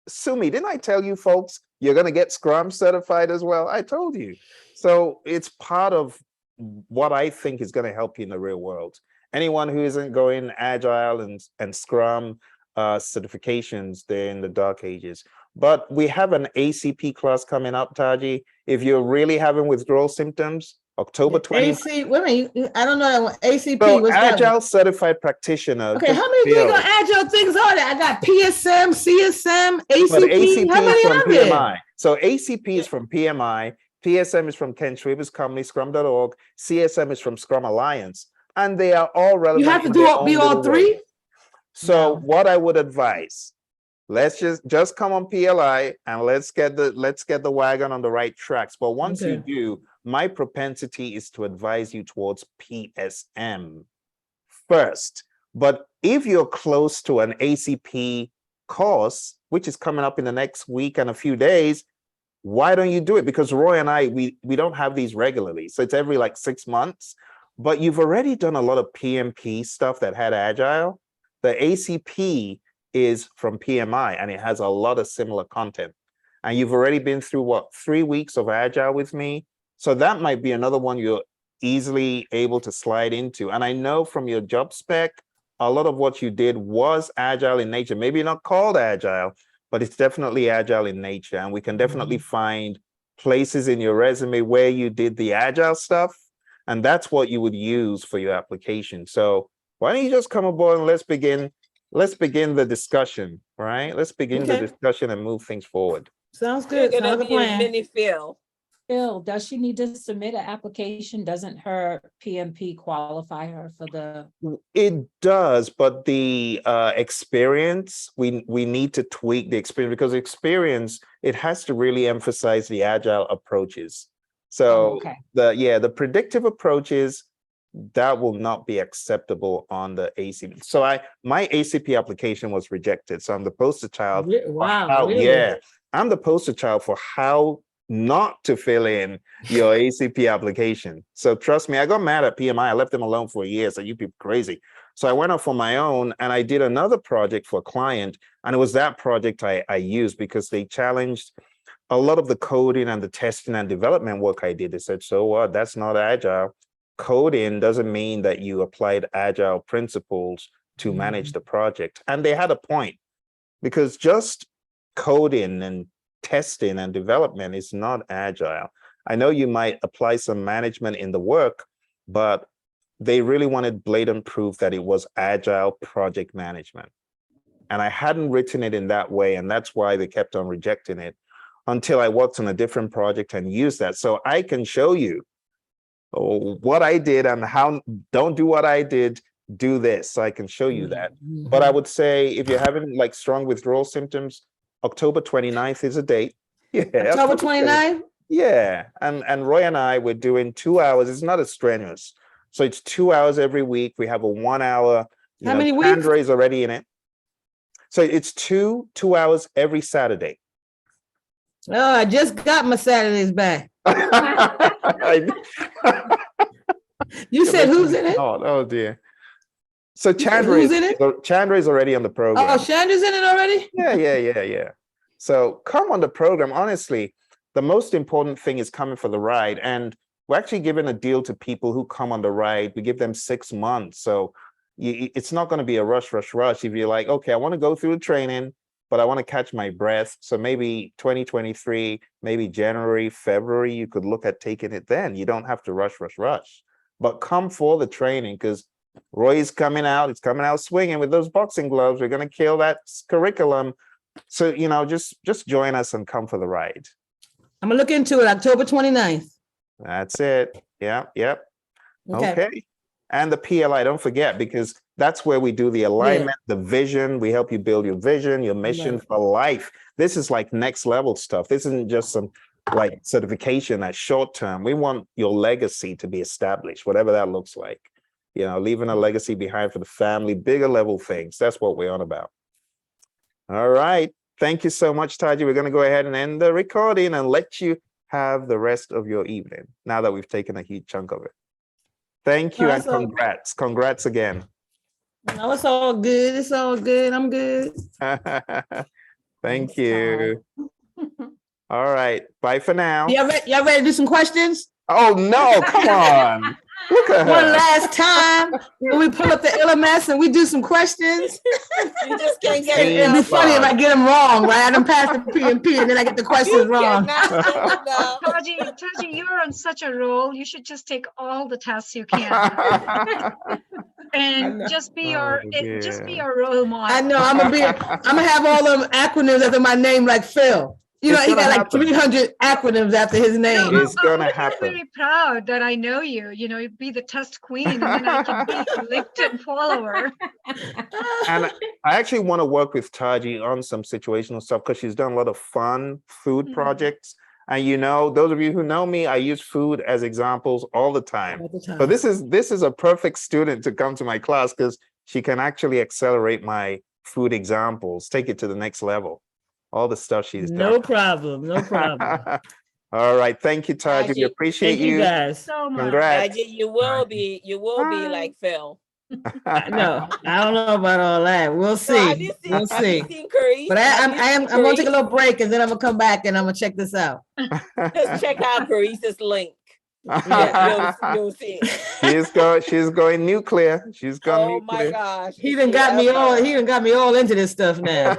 sue me, didn't I tell you folks, you're going to get Scrum certified as well? I told you. So it's part of what I think is going to help you in the real world. Anyone who isn't going Agile and Scrum certifications, they're in the dark ages. But we have an ACP class coming up, Taji. If you're really having withdrawal symptoms, October 20th. Wait a minute, I don't know that one. ACP. So what's Agile that? Certified Practitioner. Okay, how many big Agile things are there? I got PSM, CSM, ACP. How many from are there? PMI. So ACP is from PMI, PSM is from Ken Schwaber's company, Scrum.org, CSM is from Scrum Alliance, and they are all relevant. You have to be all three? So what I would advise, let's just come on PLI and let's get the wagon on the right tracks. But once you do, my propensity is to advise you towards PSM first. But if you're close to an ACP course, which is coming up in the next week and a few days, why don't you do it? Because Roy and I, we don't have these regularly. So it's every like 6 months. But you've already done a lot of PMP stuff that had Agile. The ACP is from PMI and it has a lot of similar content. And you've already been through 3 weeks of Agile with me. So that might be another one you're easily able to slide into. And I know from your job spec, a lot of what you did was Agile in nature. Maybe not called Agile, but it's definitely Agile in nature. And we can definitely find places in your resume where you did the Agile stuff. And that's what you would use for your application. So why don't you just come aboard and let's begin the discussion, right? Let's begin the discussion and move things forward. Sounds good. You're Sounds gonna like a be a plan. mini Phil. Phil, does she need to submit an application? Doesn't her PMP qualify her for the? It does, but the experience, we need to tweak the experience because experience, it has to really emphasize the Agile approaches. So okay. the predictive approach is that will not be acceptable on the ACP. So my ACP application was rejected. So I'm the poster child. Wow, really? I'm the poster child for how not to fill in your ACP application. So trust me, I got mad at PMI. I left them alone for a year. So you people crazy. So I went off on my own and I did another project for a client. And it was that project I used because they challenged a lot of the coding and the testing and development work I did. They said, so what? That's not Agile. Coding doesn't mean that you applied Agile principles to manage the project. And they had a point, because just coding and testing and development is not Agile. I know you might apply some management in the work, but they really wanted blatant proof that it was Agile project management. And I hadn't written it in that way. And that's why they kept on rejecting it until I worked on a different project and used that. So I can show you what I did and how, don't do what I did, do this. So I can show you that. But I would say if you're having like strong withdrawal symptoms, October 29th is a date. Yeah. October 29th? Yeah. And Roy and I were doing 2 hours. It's not as strenuous. So it's 2 hours every week. We have a 1 hour. How many weeks? Chandra is already in it. So it's 2 hours every Saturday. Oh, I just got my Saturdays back. You said who's in it? Oh dear. So Chandra who's in it? Chandra is already on the program. Oh, Chandra's in it already? Yeah. So come on the program. Honestly, the most important thing is coming for the ride. And we're actually giving a deal to people who come on the ride. We give them 6 months. So it's not going to be a rush. If you're like, okay, I want to go through the training, but I want to catch my breath. So maybe 2023, maybe January, February, you could look at taking it then. You don't have to rush. But come for the training, because Roy's coming out. It's coming out swinging with those boxing gloves. We're going to kill that curriculum. So, just join us and come for the ride. I'm going to look into it, October 29th. That's it. Yep. Okay. Okay. And the PLI, don't forget, because that's where we do the alignment, the vision. We help you build your vision, your mission for life. This is like next level stuff. This isn't just some like certification at short term. We want your legacy to be established, whatever that looks like. Leaving a legacy behind for the family, bigger level things. That's what we're on about. All right. Thank you so much, Taji. We're going to go ahead and end the recording and let you have the rest of your evening now that we've taken a huge chunk of it. Thank you and congrats. Congrats again. No, it's all good. It's all good. I'm good. Thank you. All right. Bye for now. Y'all ready to do some questions? Oh, no. Come on. Look at her. One last time when we pull up the LMS and we do some questions. You just can't get it. It'd be funny if I get them wrong, right? I done passed the PMP and then I get the questions wrong. Taji, you're on such a roll. You should just take all the tests you can. And just be your role model. I know I'm gonna have all them acronyms after my name, like Phil. He got like 300 acronyms after his name. It's gonna I'm happen. very proud that I know you. You'd be the test queen, and then I can be a LinkedIn follower. And I actually want to work with Taji on some situational stuff because she's done a lot of fun food projects. And those of you who know me, I use food as examples all the time. But this is a perfect student to come to my class because she can actually accelerate my food examples, take it to the next level. All the stuff she's done. No problem. All right. Thank you, Taji. We appreciate you guys So much. Congrats. Taji, you will be like Phil. No, I don't know about all that. We'll see. We'll see. But I'm gonna take a little break and then I'm gonna come back and I'm gonna check this out. Just check out Carice's link. You'll see. She's going nuclear. She's going nuclear. Oh my gosh. He done got me all into this stuff now.